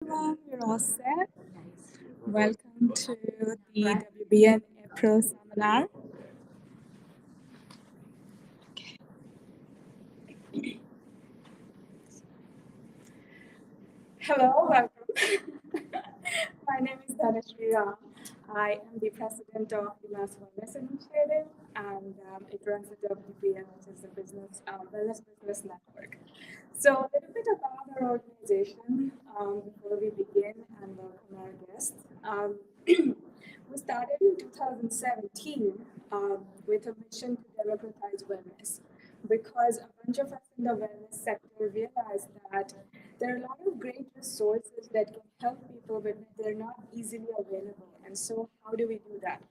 Everyone, we're all set. Welcome to the WBN April seminar. Hello, welcome. My name is Dhanashree Ram. I am the president of the Mass Wellness Initiative, and it runs the WBN, which is the Wellness Business Network. So, a little bit about our organization before we begin and welcome our guests. We started in 2017 with a mission to democratize wellness because a bunch of us in the wellness sector realized that there are a lot of great resources that can help people, but they're not easily available. And so, how do we do that?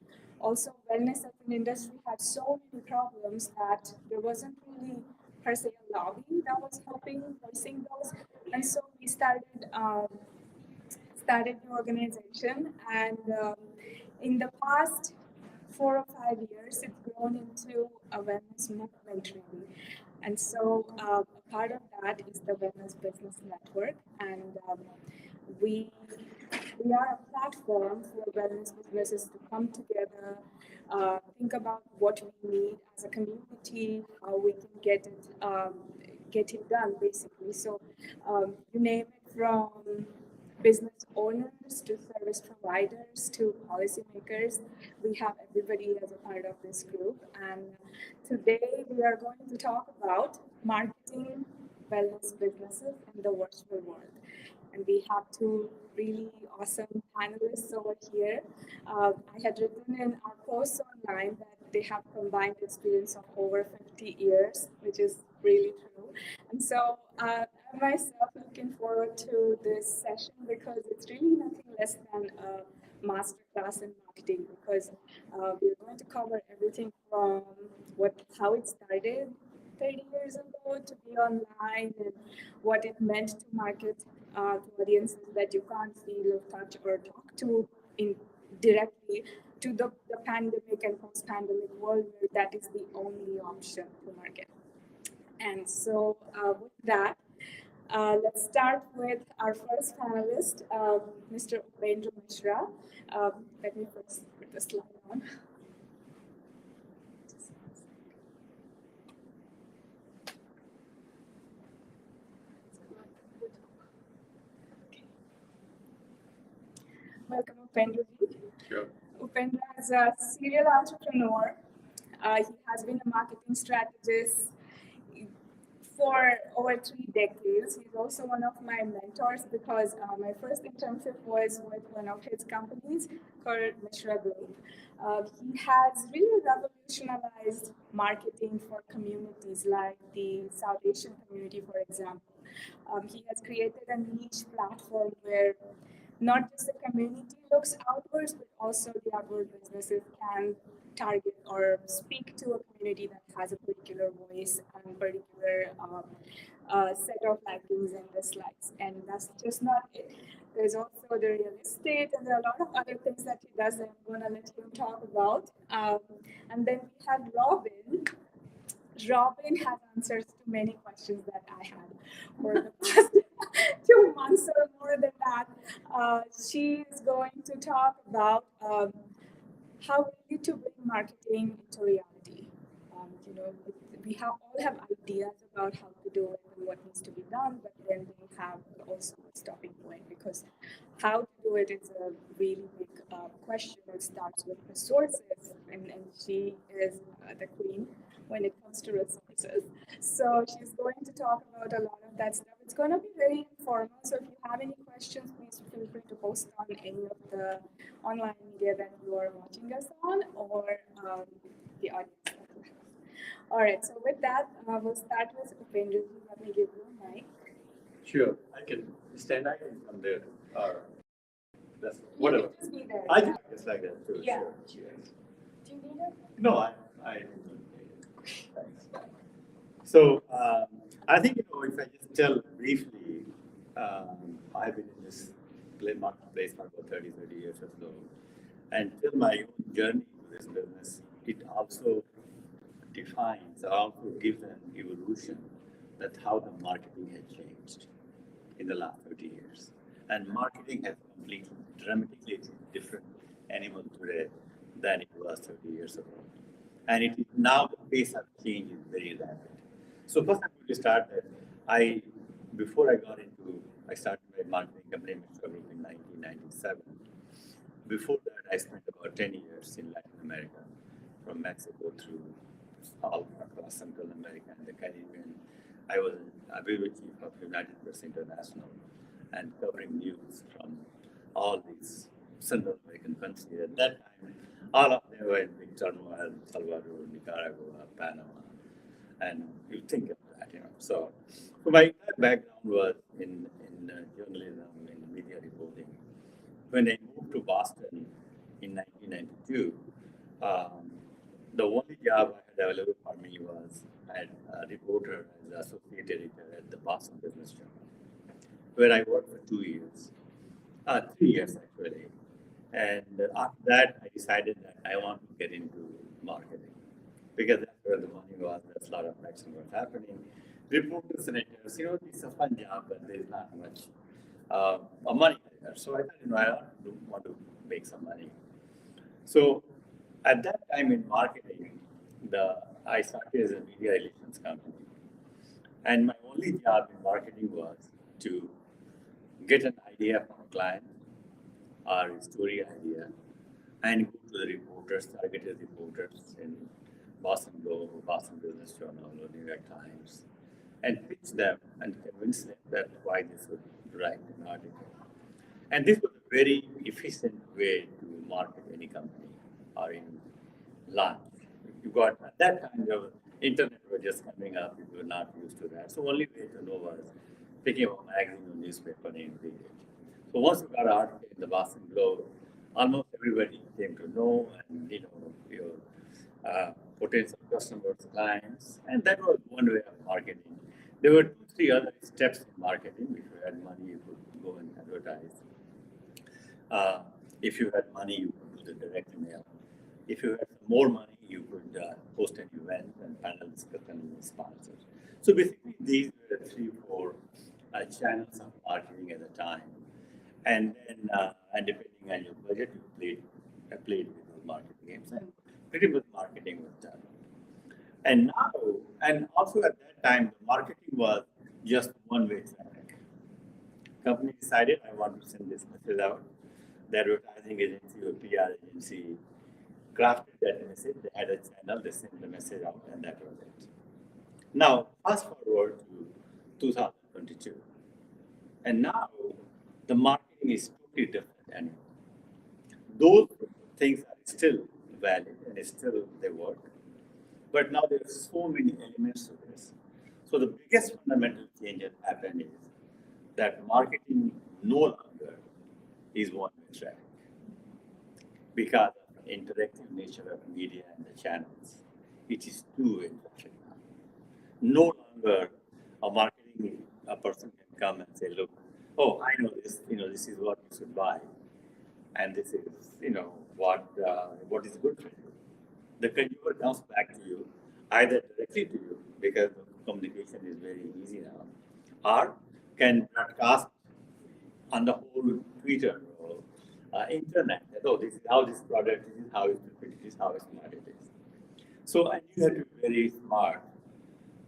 Also, wellness as an industry had so many problems that there wasn't really per se a lobby that was helping voicing those. And so we started the organization, and in the past 4 or 5 years, it's grown into a wellness movement, really. And so, a part of that is the Wellness Business Network, and we we are a platform for wellness businesses to come together, think about what we need as a community, how we can get it done, basically. So, you name it, from business owners to service providers to policymakers. We have everybody as a part of this group. And today we are going to talk about marketing wellness businesses in the virtual world. And we have two really awesome panelists over here. I had written in our posts online that they have combined experience of over 50 years, which is really true. And so I myself looking forward to this session because it's really nothing less than a masterclass in marketing, because we're going to cover everything from how it started 30 years ago to be online, and what it meant to market to audiences that you can't feel or touch or talk to in directly, to the pandemic and post-pandemic world where that is the only option to market. And so with that, let's start with our first panelist, Mr. Upendra Mishra. Let me first put the slide on. Welcome, Upendra. Sure. Upendra is a serial entrepreneur. He has been a marketing strategist for over 3 decades. He's also one of my mentors because my first internship was with one of his companies called Mishra Group. He has really revolutionized marketing for communities like the South Asian community, for example. He has created a niche platform where not just the community looks outwards, but also the outward businesses can target or speak to a community that has a particular voice and particular set of likings and dislikes. And that's just not it. There's also the real estate, and there are a lot of other things that he does that I'm going to let him talk about. And then we have Robin. Robin has answers to many questions that I had for the past 2 months or more than that. She is going to talk about how we need to bring marketing into reality. We all have ideas about how to do it and what needs to be done, but then we have also a stopping point, because how to do it is a really big question. It starts with resources, and she is the queen when it comes to resources. So she's going to talk about a lot of that stuff. It's going to be very informal. So if you have any questions, please feel free to post on any of the online media that you are watching us on, or the audience that you have. All right. So with that, we'll start with Upendra. Let me give you a mic. Sure. I can stand. I can come there. That's You whatever. can just be there. I can just like that too. Yeah. Sure. Do you need it? No, I. Thanks. So I think if I just tell briefly, I've been in this marketplace for about 30 years or so, and till my own journey to this business, it also defines, or also gives an evolution that how the marketing has changed in the last 30 years. And marketing has completely, dramatically different animal today than it was 30 years ago. And it is now the pace of change is very rapid. So first I'm going to start that before I started my marketing company in 1997. Before that, I spent about 10 years in Latin America, from Mexico through all across Central America and the Caribbean. I was a bureau chief of United Press International and covering news from all these Central American countries. At that time, all of them were in big turmoil: Salvador, Nicaragua, Panama, and you think of that, So my entire background was in journalism, in media reporting. When I moved to Boston in 1992, um, the only job I had available for me was as a reporter, as an associate editor at the Boston Business Journal, where I worked for 2 years, 3 years actually. And after that, I decided that I want to get into marketing because that's where the money was. There's a lot of action was happening. Reporters and editors, it's a fun job, but there's not much money there. So I thought, I want to make some money. So at that time in marketing, I started as a media relations company. And my only job in marketing was to get an idea from a client or a story idea and go to the reporters, targeted reporters in Boston Globe, Boston Business Journal, or New York Times, and pitch them and convince them that why they should write an article. And this was a very efficient way to market any company or any launch. You got at that time the internet was just coming up, you were not used to that. So only way to know was picking up a magazine or newspaper and read it. So once you got an article in the Boston Globe, almost everybody came to know and your potential customers, clients, and that was one way of marketing. There were 2, 3 other steps in marketing. If you had money, you could go and advertise. If you had money, you could do the direct mail. If you had more money, you could host an event and panel discussion with sponsors. So basically, these were 3, 4 channels of marketing at the time. And then, and depending on your budget, you played with those marketing games, and pretty much marketing was done. And now, and also at that time, the marketing was just one-way traffic. Company decided, I want to send this message out. The advertising agency or PR agency crafted that message. They had a channel, they sent the message out, and that was it. Now, fast forward to 2022. And now, the marketing is totally different. And those things are still valid and still they work. But now there are so many elements to this. So the biggest fundamental change that happened is that marketing no longer is one-way traffic because of the interactive nature of media and the channels. It is two-way traffic now. No longer a person can come and say, look, oh, I know this, this is what you should buy. And this is, what is good for you. The consumer comes back to you, either directly to you, because communication is very easy now, or can broadcast on the whole Twitter or internet that, oh, this is how this product is, this is how it is, how smart it is. So, and you have to be very smart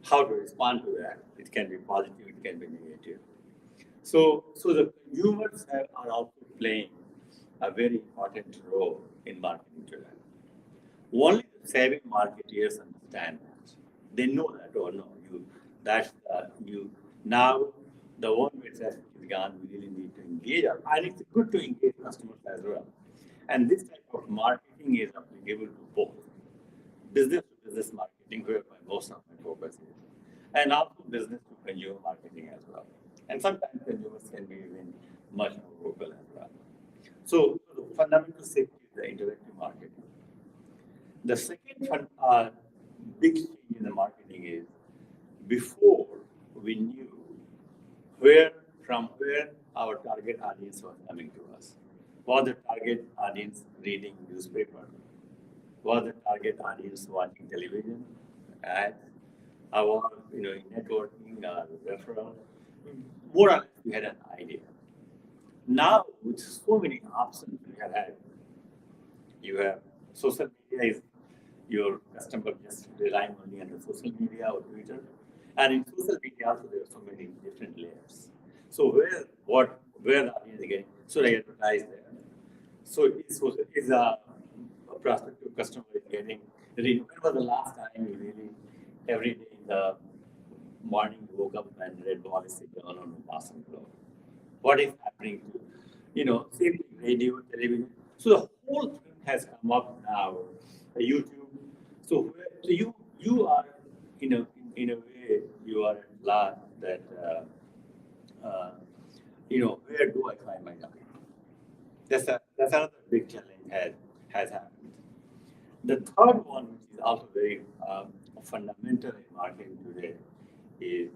how to respond to that. It can be positive, it can be negative. So the consumers are also playing a very important role in marketing today. Only the savvy marketeers understand that. They know that, or no, now the one way traffic is gone, we really need to engage, and it's good to engage customers as well. And this type of marketing is applicable to both business to business marketing, where most of my focus is, and also business to consumer marketing as well. And sometimes consumers can be even much more vocal as well. So the fundamental shift is the interactive marketing. The second big change in the marketing is before we knew from where our target audience was coming to us. Was the target audience reading newspaper? Was the target audience watching television ads? Or in networking or referral? More or less, we had an idea. Now, with so many options we have had, you have social media is your customer just relying only on the social media or Twitter. And in social media also there are so many different layers. So where the audience is getting, so I advertise there. So is a prospective customer is getting, when was the last time you really, every day in the morning you woke up and read policy journal on the passing floor? What is happening to, same thing, radio, television. So the whole thing has come up now, YouTube. So you are in a way you are at large that where do I find my target? That's another big challenge has happened. The third one, which is also very fundamental in marketing today, is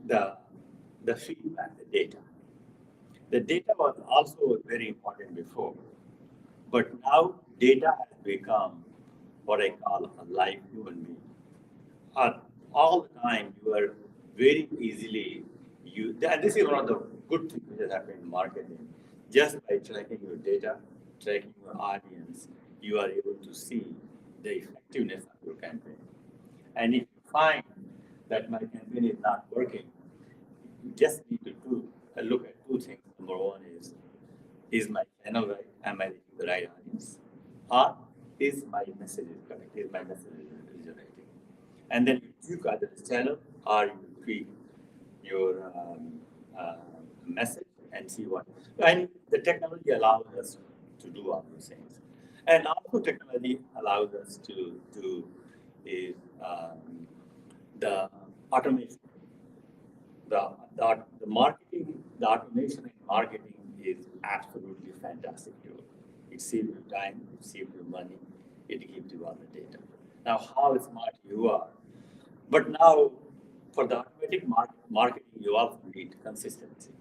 the the feedback, the data. The data was also very important before, but now data has become what I call a live human being. All the time you are very easily and this is one of the good things that happen in marketing. Just by tracking your data, tracking your audience, you are able to see the effectiveness of your campaign. And if you find that my campaign is not working, you just need to look at two things. Number one is my channel right? Am I reaching the right audience? Or is my message correct? Is my message resonating? And then you tweak either the channel or you tweak your message and see what. And the technology allows us to do all those things. And also technology allows us to do is the automation. The marketing, the automation in marketing is absolutely fantastic tool. It saves you time, it saves you money, it gives you all the data. Now, how smart you are. But now, for the automatic marketing, you also need consistency.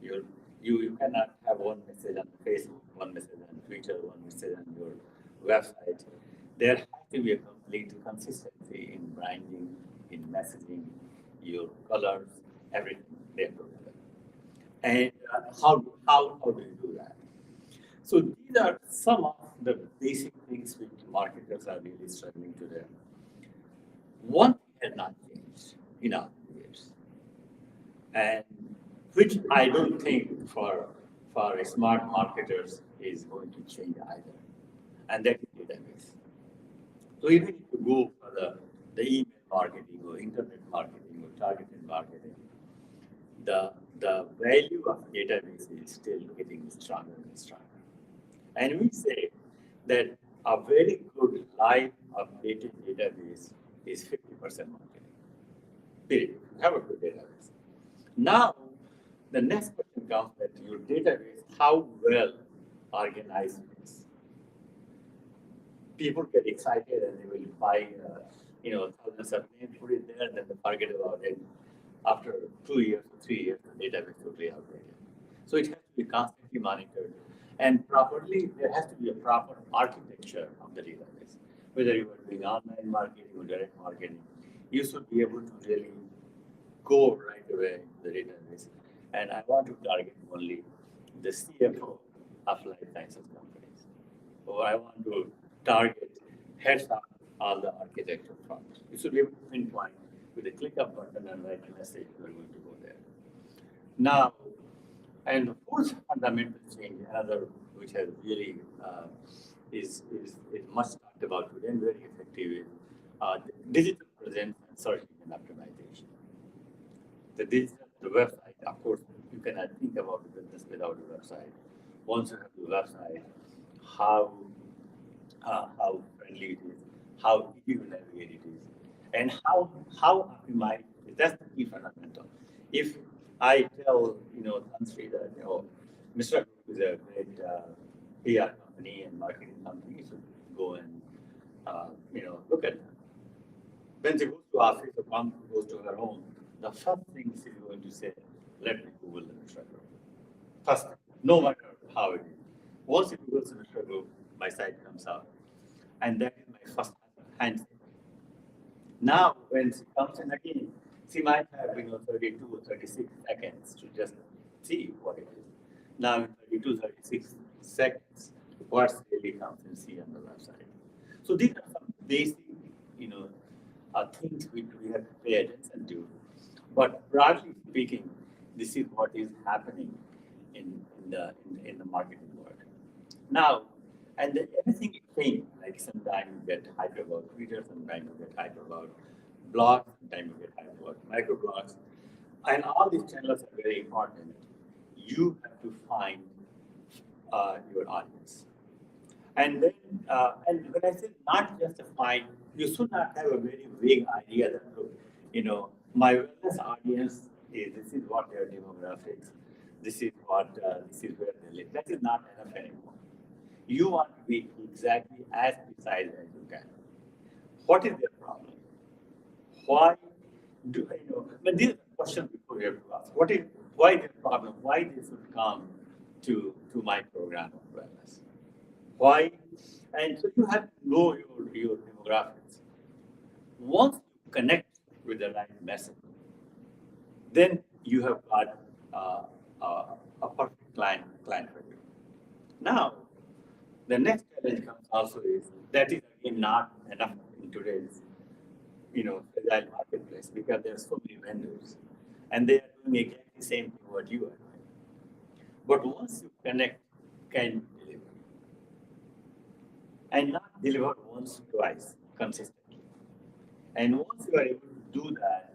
You, you cannot have one message on Facebook, one message on Twitter, one message on your website. There has to be a complete consistency in branding, in messaging, your colors, everything. They have to be there. And how do you do that? So these are some of the basic things which marketers are really struggling today. One thing has not changed in our years, and which I don't think for smart marketers is going to change either, and that is database. So even if you go for the email marketing or internet marketing or targeted marketing, the value of database is still getting stronger and stronger. And we say that a very good live updated database is 50% marketing. Period. Have a good database. Now, the next question comes that your database, how well organized it is. People get excited and they will buy, thousands of names, put it there, and then they forget about it. After 2 years or 3 years, the database is totally outdated. So it has to be constantly monitored. And properly, there has to be a proper architecture of the database. Whether you are doing online marketing or direct marketing, you should be able to really go right away to the database. And I want to target only the CFO of life sciences companies. Or I want to target heads of all the architecture firms. You should be able to pinpoint with a click of button and write a message, you are going to go there. Now, and the fourth fundamental change, another which has really is much talked about today and very effective is digital presence and search engine optimization. The website, of course, you cannot think about the business without a website. Once you have the website, how friendly it is, how easy to navigate it is, and how optimized it is. That's the key fundamental. If I tell Dhanashree that Mr. Group is a great PR company and marketing company, you should go and look at them. When she goes to office or mom goes to her home, the first thing she's going to say, let me Google the Mr. Group. First, no matter how it is. Once it Googles the Mr. Group, my site comes out. And that is my first handset. Now, when she comes in again, she might have 32 or 36 seconds to just see what it is. Now, in 32, 36 seconds, what's really comes and see on the website. So these are some basic, you know, things which we have to pay attention to. But broadly speaking, this is what is happening in the marketing world. Now, and then everything is changing. Like sometimes you get hype about Twitter, sometimes you get hype about blogs, sometimes you get hype about microblogs. And all these channels are very important. You have to find your audience. And then, and when I say not just a find, you should not have a very vague idea that, look, you know, my wellness audience is, this is what their demographics, this is what, this is where they live. That is not enough anymore. You want to be exactly as precise as you can. What is their problem? Why do you know? But this is a question before we have to ask. What is why their problem? Why they should come to my program of wellness? Why? And so you have to know your demographics. Once you connect with the right message, then you have got a perfect client for you. Now, the next challenge comes also is that is again not enough in today's agile marketplace because there are so many vendors and they are doing exactly the same thing what you are doing. But once you connect, can deliver and not deliver once, twice consistently. And once you are able to do that,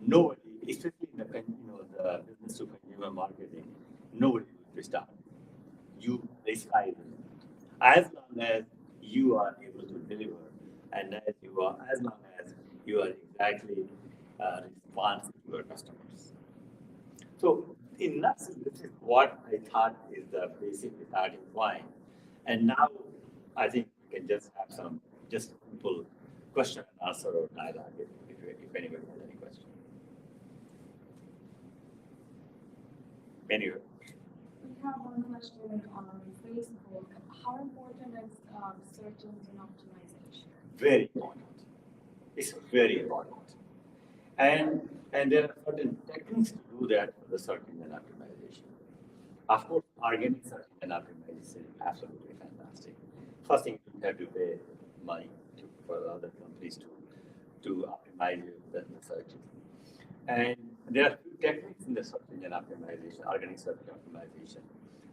nobody, especially in the business to consumer marketing, nobody will stop. You decide as long as you are able to deliver and as long as you are exactly responsive to your customers. So in nutshell, this is what I thought is the basic starting point. And now I think we can just have some just simple question and answer or dialogue if anybody has any question. Anyway. We have one question on Facebook. How important is search engine optimization? Very important. It's very important. And there are certain techniques to do that for the search engine optimization. Of course, organic search engine optimization is absolutely fantastic. First thing, you have to pay money for the other companies to optimize the search. And there are few techniques in the search engine optimization, organic search optimization.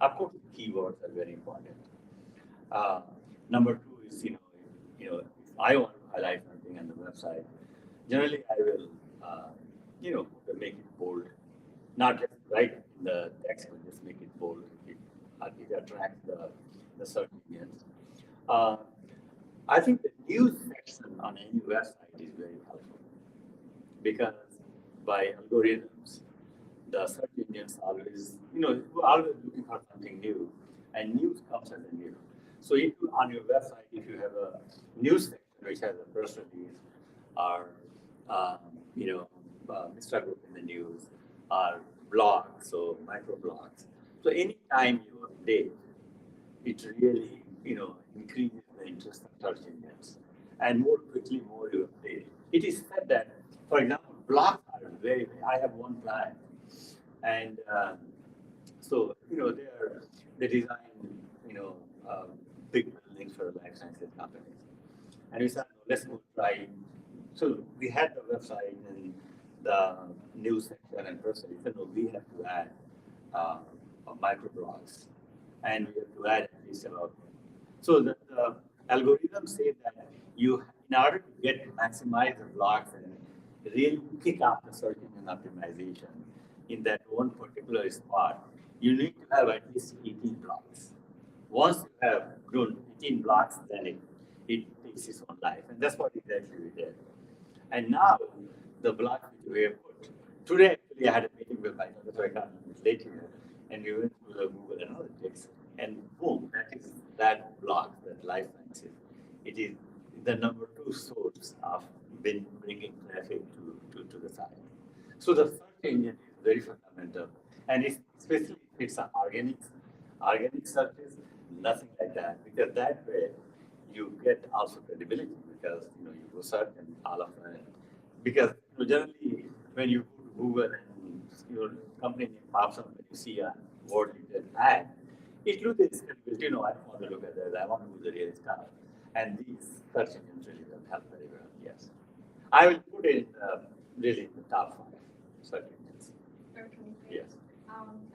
Of course, keywords are very important. Number two is, if I want to highlight something on the website, generally I will, make it bold, not just write in the text, but just make it bold. It attracts the search engines. I think the news section on any website is very helpful because by algorithms, the search engines always, we're always looking for something new, and news comes as a new. So if you, on your website, if you have a news section which has a press release or, Mr. Group in the news or blogs, so micro blogs. So anytime you update, it really, increases the interest of search engines. And more quickly, more you update. It is said that, for example, blogs are very, I have one client, and so, they design, big buildings for life sciences companies. And we said, let's go try. So we had the website and the news section and press release. No, we have to add microblogs, and we have to add at least about. So the algorithm says that in order to maximize the blogs and really kick off the search engine optimization in that one particular spot, you need to have at least 18 blocks. Once you have grown 18 blocks, then it takes its own life. And that's what exactly we did. And now the blocks which we have put. Today, actually, I had a meeting with my so I got late here, and we went through the Google Analytics, and boom, that block, that life sciences. It is the number 2 source of bringing traffic to the site. So the search engine is very fundamental, and especially if it's an organic searches, nothing like that, because that way you get also credibility because you go search and all of that. Because generally when you go to Google and your company name pops up when you see a word written ad, it loses credibility. I don't want to look at that. I want to do the real stuff. And these search engines really will help very well. Yes. I will put it really in the top 5 search engines. Okay. Yes.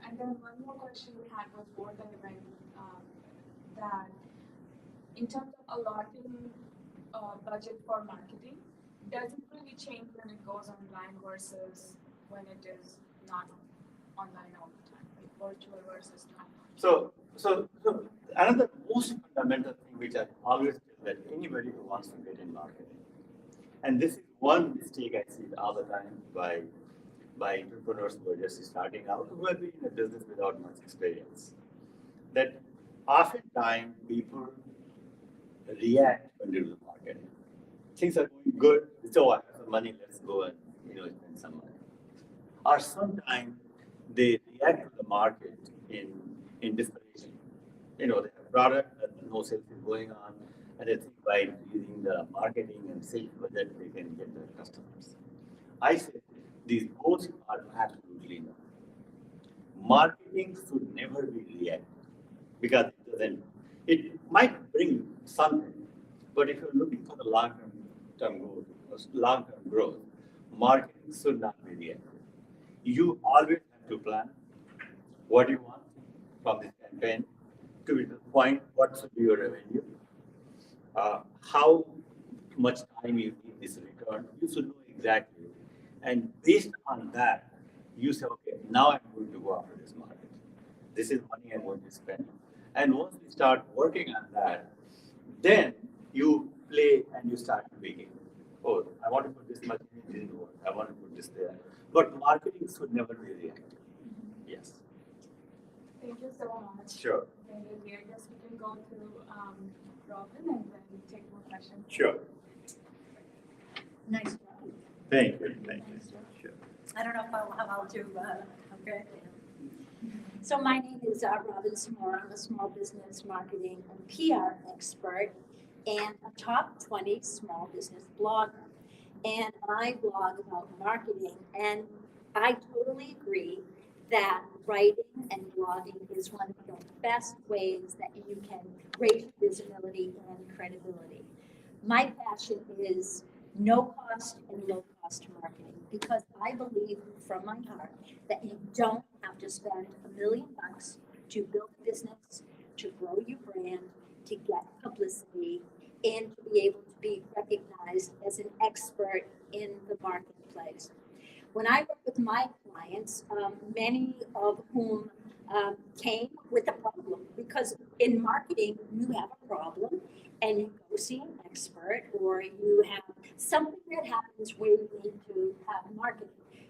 And then one more question we had was more than event that in terms of allotting budget for marketing, does it really change when it goes online versus when it is not online all the time, like virtual versus online? So another most fundamental thing which I always tell that anybody who wants to get in marketing, and this is one mistake I see all the time by entrepreneurs who are just starting out, who have been in a business without much experience, that oftentimes people react when they do the marketing. Things are going good, so I have some money, let's go and spend some money. Or sometimes they react to the market in desperation. They have a product that no sales is going on, and they think by using the marketing and sales budget they can get their customers. I say these both are absolutely no. Marketing should never be reactive because it doesn't. It might bring something, but if you're looking for the long-term growth, marketing should not be reactive. You always have to plan what you want from this campaign to be the point, what should be your revenue, how much time you need this return. You should know exactly. And based on that, you say, okay, now I'm going to go after this market. This is money I'm going to spend. And once you start working on that, then you play and you start tweaking. Oh, I want to put this much in, it didn't work. I want to put this there. But marketing should never be reactive. Yes. Thank you so much. Sure. I guess we can go to Robin and then take more questions. Sure. Nice job. Thank you. Thank you. Sure. I don't know if I'll do, okay. So my name is Robin Samora. I'm a small business marketing and PR expert and a top 20 small business blogger. And I blog about marketing, and I totally agree that writing and blogging is one of the best ways that you can raise visibility and credibility. My passion is no cost and low cost marketing because I believe from my heart that you don't have to spend $1 million to build a business, to grow your brand, to get publicity, and to be able to be recognized as an expert in the marketplace. When I work with my clients, many of whom came with a problem, because in marketing, you have a problem and you go see an expert, or you have something that happens where you need to have marketing.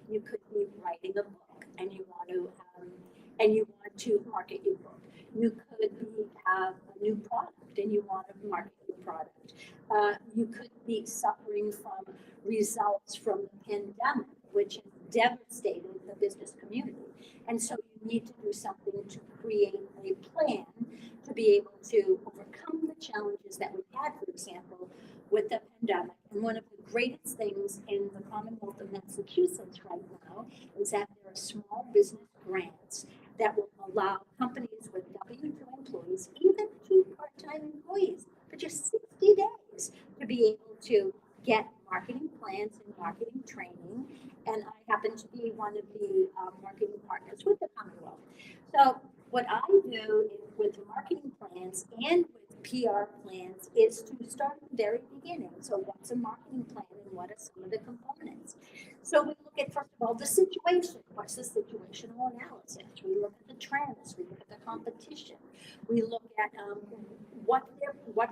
You could be writing a book and you want to market your book. You could have a new product and you want to market your product. You could be suffering from results from the pandemic, which has devastated the business community. And so you need to do something to create a plan to be able to overcome the challenges that we had, for example, with the pandemic. And one of the greatest things in the Commonwealth of Massachusetts right now is that there are small business grants that will allow companies with W-2 employees, even 2 part-time employees, for just 60 days to be able to get marketing plans and marketing training. And I happen to be one of the marketing partners with the Commonwealth. So what I do with marketing plans and with PR plans is to start at the very beginning. So what's a marketing plan and what are some of the components? So we look at, first of all, the situation. What's the situational analysis? We look at the trends. We look at the competition. We look at what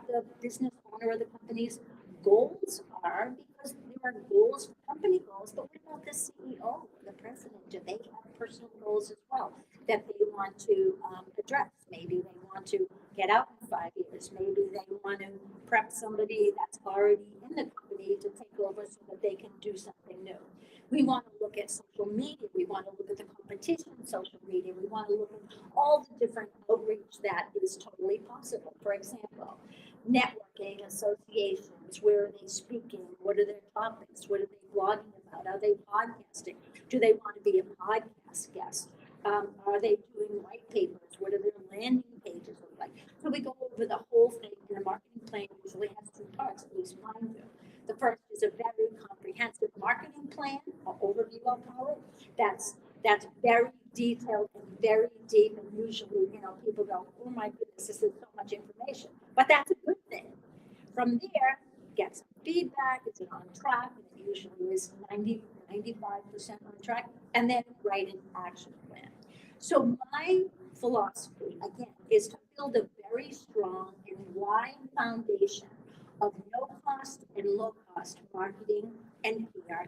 the business owner or the company's goals are, because there are goals, company goals, but what about the CEO, the president? Do they have personal goals as well that they want to address? Maybe they want to get out in 5 years. Maybe they want to prep somebody that's already in the company to take over so that they can do something new. We want to look at social media. We want to look at the competition in social media. We want to look at all the different outreach that is totally possible. For example, networking, associations, where are they speaking? What are their topics? What are they blogging about? Are they podcasting? Do they want to be a podcast guest? Are they doing white papers? What are their landing pages look like? So we go over the whole thing, and the marketing plan usually has two parts, at least mine do. The first is a very comprehensive marketing plan, or overview, I'll call it. That's very detailed and very deep, and usually, people go, oh my goodness, this is so much information. But that's a good thing. From there, get some feedback, is it on track? And it usually is 95% on track, and then write an action plan. So my philosophy, again, is to build a very strong and wide foundation of no-cost and low-cost marketing and PR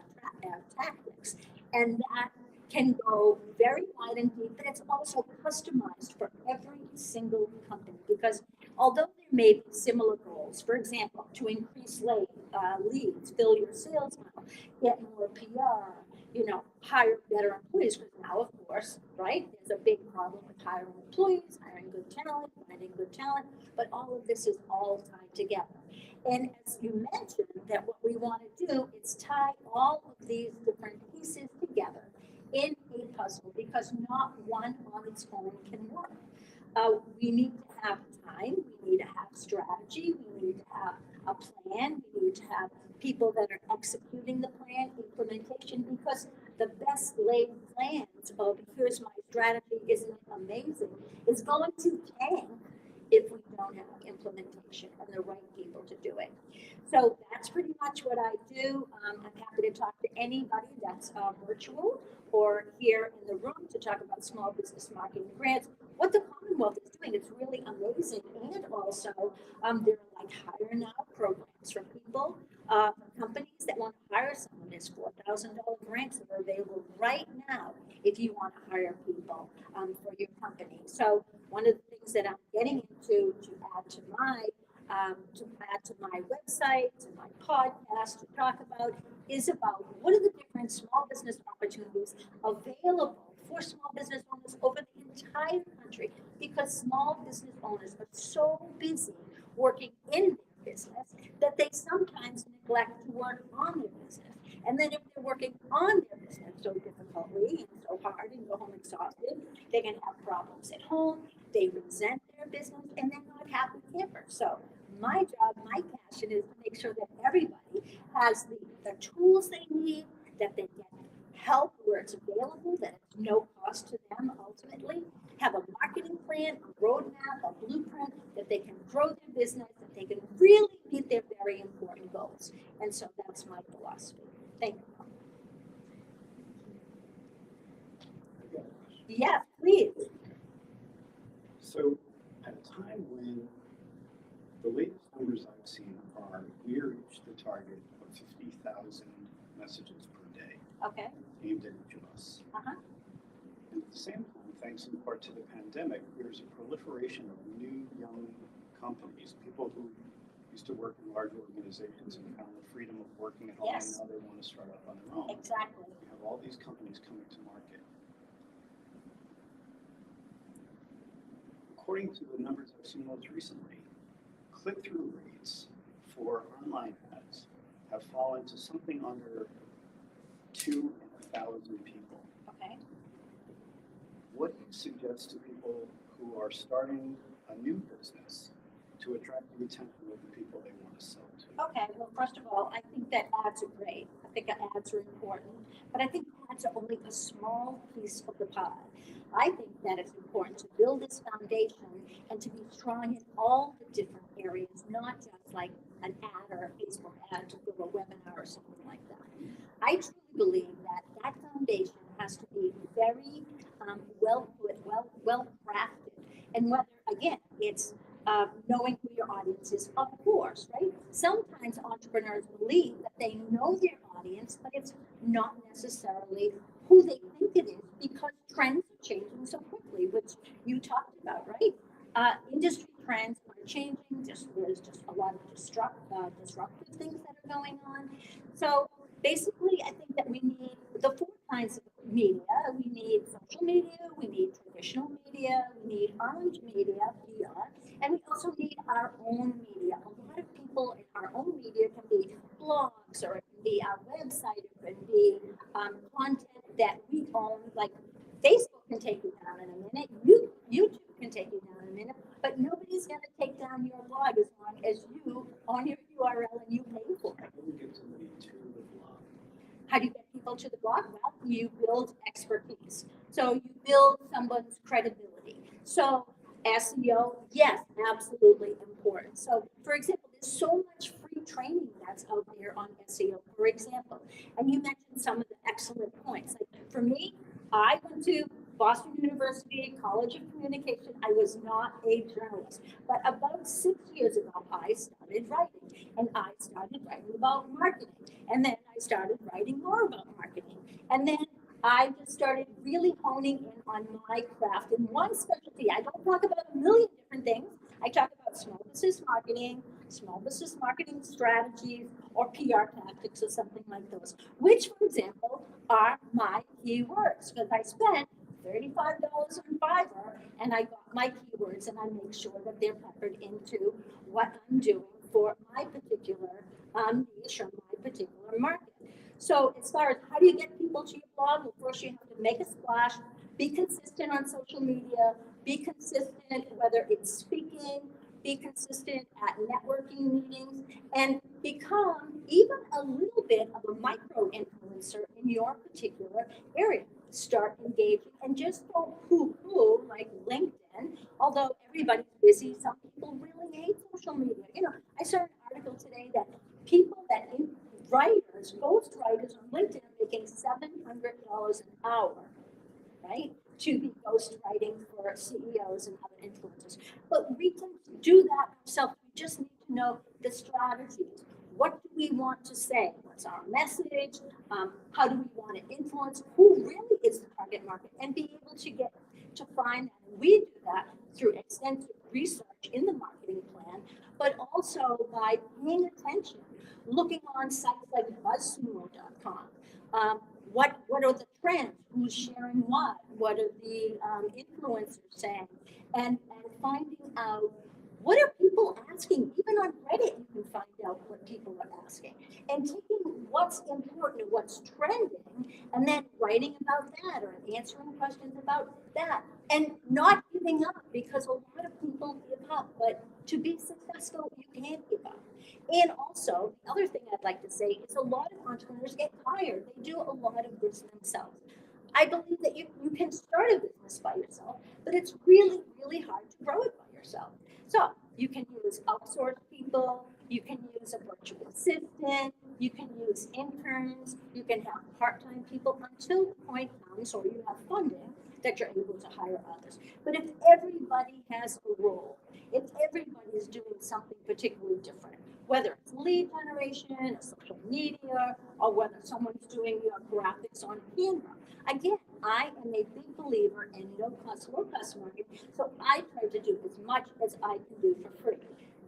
tactics. And that can go very wide and deep, but it's also customized for every single company, because although there may be similar goals, for example, to increase leads, fill your sales funnel, get more PR, hire better employees, because now, of course, right, there's a big problem with hiring employees, hiring good talent, finding good talent, but all of this is all tied together. And as you mentioned, that what we want to do is tie all of these different pieces together in a puzzle, because not one on its own can work. We need to have time, we need to have strategy, we need to have a plan, we need to have people that are executing the plan, implementation, because the best laid plans of here's my strategy, isn't it amazing, is going to tank if we don't have implementation and the right people to do it. So that's pretty much what I do. I'm happy to talk to anybody that's virtual or here in the room to talk about small business marketing grants. What the Commonwealth is doing, it's really amazing. And also, there are like hire now programs for people, companies that want to hire someone. There's $4,000 grants that are available right now if you want to hire people for your company. So one of the things that I'm getting into to add to my website, to my podcast, to talk about is about what are the different small business opportunities available for small business owners over the entire country, because small business owners are so busy working in their business that they sometimes neglect to work on their business. And then if they're working on their business so difficultly and so hard and go home exhausted, they can have problems at home, they resent their business, and they're not happy campers. So my job, my passion is to make sure that everybody has the tools they need, that they get help where it's available, that it's no cost to them ultimately, have a marketing plan, a roadmap, a blueprint, that they can grow their business, that they can really meet their very important goals. And so that's my philosophy. Thank you. Yes, please. So at a time when the latest numbers I've seen are we reached the target of 50,000 messages per day Okay. aimed at each of us. Uh-huh. And at the same time, thanks in part to the pandemic, there's a proliferation of new young companies, people who used to work in large organizations and found the freedom of working at home, Yes. and now they want to start up on their own. Exactly. We have all these companies coming to market. According to the numbers I've seen most recently, click-through rates for online ads have fallen to something under 2,000 people. Okay. What do you suggest to people who are starting a new business to attract the attention of the people they want to sell to? Okay, well, first of all, I think that ads are great. I think ads are important, but I think ads are only a small piece of the pie. I think that it's important to build this foundation and to be strong in all the different areas, not just like an ad or a Facebook ad to do a webinar or something like that. I truly believe that that foundation has to be very well put, well crafted, and whether again it's knowing who your audience is, of course, right? Sometimes entrepreneurs believe that they know their audience, but it's not necessarily who they think it is, because trends are changing so quickly, which you talked about, right? Industry trends are changing. There's just a lot of disruptive things that are going on. So basically, I think that we need the four kinds of media. We need social media, we need traditional media, we need earned media, PR, and we also need our own media. A lot of people in our own media can be blogs, or it can be our website, it can be content that own, like Facebook can take you down in a minute, YouTube can take you down in a minute, but nobody's gonna take down your blog as long as you own your URL and you pay for it. How do we get somebody to the blog? How do you get people to the blog? Well, you build expertise. So you build someone's credibility. So SEO, yes, absolutely important. So for example, there's so much free training that's out there on SEO, for example. And you mentioned some of the excellent points. Like for me, I went to Boston University College of Communication. I was not a journalist, but about 6 years ago, I started writing, and I started writing about marketing. And then I started writing more about marketing. And then I just started really honing in on my craft in one specialty. I don't talk about a million different things. I talk about small business marketing strategies, or PR tactics, or something like those, which, for example, are my keywords, because I spent $35 on Fiverr, and I got my keywords, and I make sure that they're peppered into what I'm doing for my particular niche or my particular market. So as far as how do you get people to your blog, well, first you have to make a splash, be consistent on social media, be consistent whether it's speaking, be consistent at networking meetings, and become even a little bit of a micro influencer in your particular area. Start engaging and just don't poo-poo like LinkedIn, although everybody's busy. Some people really hate social media. You know, I saw an article today that people that writers, ghost writers on LinkedIn are making $700 an hour, right? To be ghost writing for CEOs and other influencers. But we can do that ourselves. We just need to know the strategies. What do we want to say? What's our message? How do we want to influence? Who really is the target market? And be able to get to find that. And we do that through extensive research in the marketing plan, but also by paying attention, looking on sites like buzzsumo.com. What are the trends? Who's sharing what? What are the influencers saying? And finding out what are people asking. Even on Reddit, you can find out what people are asking. And taking what's important, what's trending, and then writing about that or answering questions about that. And not giving up, because a lot of people give up. But to be successful, you can't give up. And also, the other thing I'd like to say is a lot of entrepreneurs get tired. They do a lot of this themselves. I believe that you can start a business by yourself, but it's really, really hard to grow it by yourself. So you can use outsourced people, you can use a virtual assistant, you can use interns, you can have part-time people until the point comes or you have funding that you're able to hire others. But if everybody has a role, if everybody is doing something particularly different, whether it's lead generation, social media, or whether someone's doing graphics on Canva. Again, I am a big believer in no-cost, low-cost marketing, so I try to do as much as I can do for free.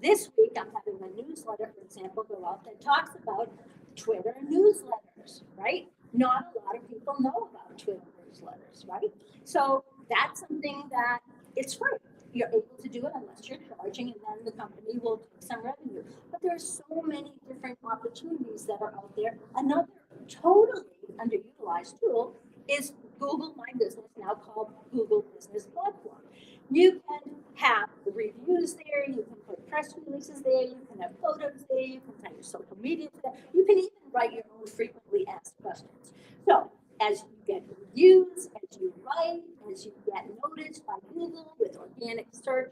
This week, I'm having a newsletter, for example, go out that talks about Twitter newsletters, right? Not a lot of people know about Twitter newsletters, right? So that's something that it's free. You're able to do it unless you're charging, and then the company will take some revenue. But there's so many different opportunities that are out there. Another totally underutilized tool is Google My Business, now called Google Business Platform. You can have reviews there, you can put press releases there, you can have photos there, you can have your social media there, you can even write your own frequently asked questions. So as you get reviews, as you write, as you get noticed by Google with organic search,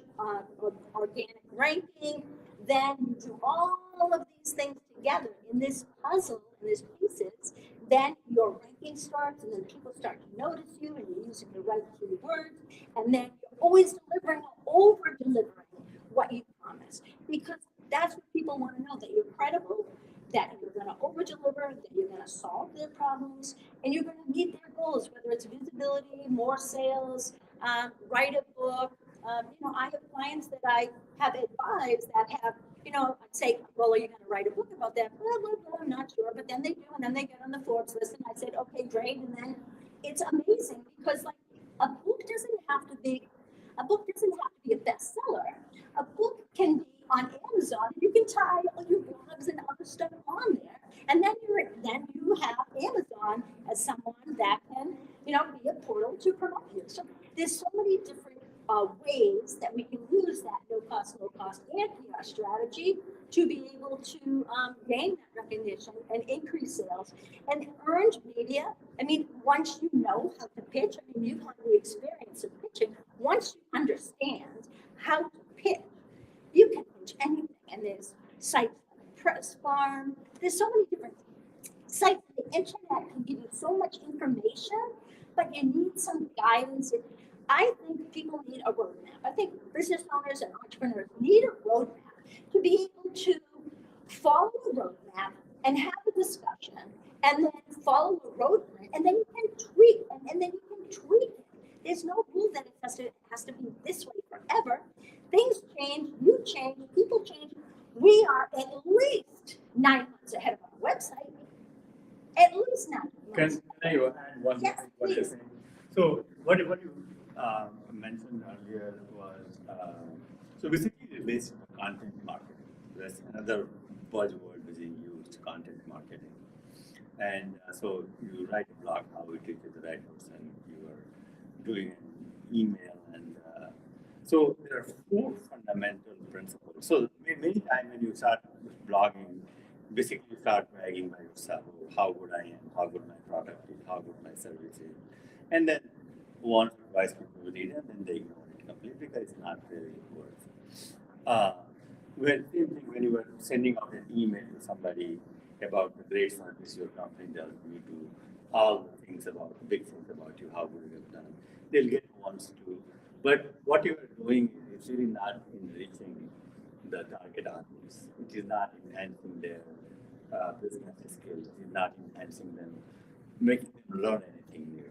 organic ranking, then you do all of these things together in this puzzle, in these pieces, then your ranking starts, and then people start to notice you, and you're using the right keywords, and then you're always delivering or over-delivering what you promised, because that's what people want to know, that you're credible, that you're going to over-deliver, that you're going to solve their problems, and you're going to meet their goals, whether it's visibility, more sales, write a book. I have clients that I have advised that have, I'd say, well, are you going to write a book about that? Blah, blah, blah, I'm not sure, but then they do, and then they get on the Forbes list, and I said, okay, great, and then it's amazing, because like a book doesn't have to be a bestseller. A book can be on Amazon. You can tie all your blogs and other stuff on there, and then you have Amazon as someone that can, ways that we can use that no cost, low cost, and PR strategy to be able to gain that recognition and increase sales. And earned media, I mean, once you know how to pitch, I mean, you've had the experience of pitching, once you understand how to pitch, you can pitch anything. And there's sites like Press Farm, there's so many different sites. The internet can give you so much information, but you need some guidance. I think people need a roadmap. I think business owners and entrepreneurs need a roadmap to be able to follow the roadmap and have a discussion, and then follow the roadmap, and then you can tweak, and then you can tweak it. There's no rule that it has to be this way forever. Things change, you change, people change. We are at least 9 months ahead of our website. At least 9 months. Can I add one Yes, thing? What you're please. saying? So what you mentioned earlier was so basically it's based on content marketing. That's another buzzword being used, content marketing. And so you write a blog, how it is to the right person. You are doing an email, and so there are 4 fundamental principles. So many times when you start blogging, basically you start bragging by yourself, how good I am, how good my product is, how good my service is, and then once or twice people read it, and then they ignore it completely because it's not really worth. Well, same thing when you were sending out an email to somebody about the great service your company does, you do all the things about, big things about you, how good you have done. They'll get once to, but what you are doing is really not enriching the target audience. It is not enhancing their business skills. It is not enhancing them, making them learn anything new.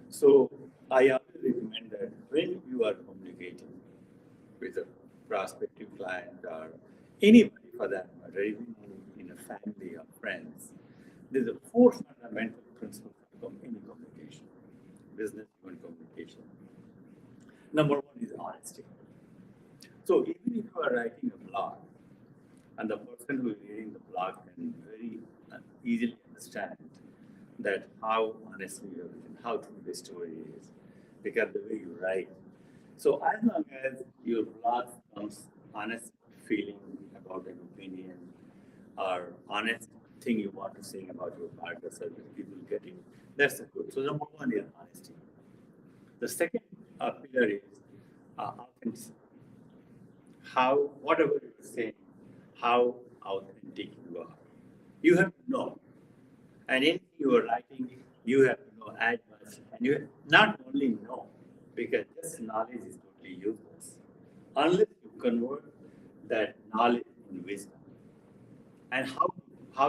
So I always recommend that when you are communicating with a prospective client or anybody for that matter, even in a family or friends, there's a 4 fundamental principles of any communication, business human communication. Number 1 is honesty. So even if you are writing a blog, and the person who is reading the blog can very easily understand that how honestly you have written, how true the story is, because the way you write. So as long as your blog comes honest feeling about an opinion or honest thing you want to say about your product or service, people get it. That's the good. So number 1 is honesty. The second pillar is authenticity. How, whatever you're saying, how authentic you are. You have to know. And anything you are writing, you have to know as much. And you not only know, because just knowledge is totally useless, unless you convert that knowledge into wisdom. And how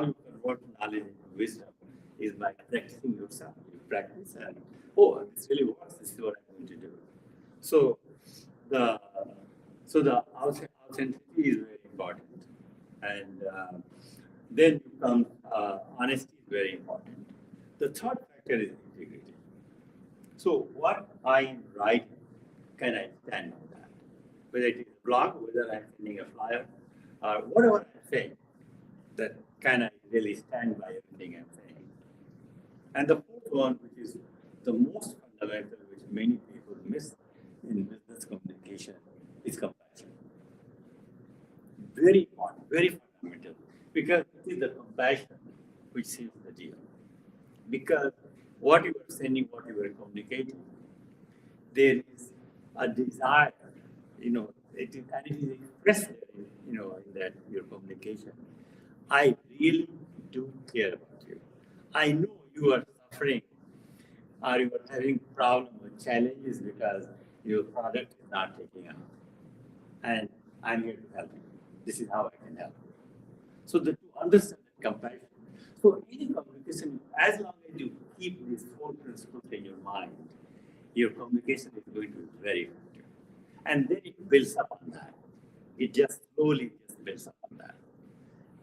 you convert knowledge into wisdom is by practicing yourself. You practice and, oh, this really works. This is what I'm going to do. So the authenticity is very important, and then comes honesty is very important. The third factor is integrity. So what I write, can I stand on that? Whether it is a blog, whether I'm sending a flyer, or whatever I'm saying, that can I really stand by everything I'm saying? And the fourth one, which is the most fundamental, which many people miss in business communication, is compassion. Very important, very fundamental, because it is the compassion which seals the deal. Because what you are sending, what you are communicating, there is a desire, it is, and it is expressed, in that your communication. I really do care about you. I know you are suffering, or you are having problems or challenges because your product is not taking off, and I'm here to help you. This is how I can help you. So to understand that compassion. So any communication, as long as you keep these 4 principles in your mind, your communication is going to be very effective. And then it builds up on that. It just slowly just builds up on that.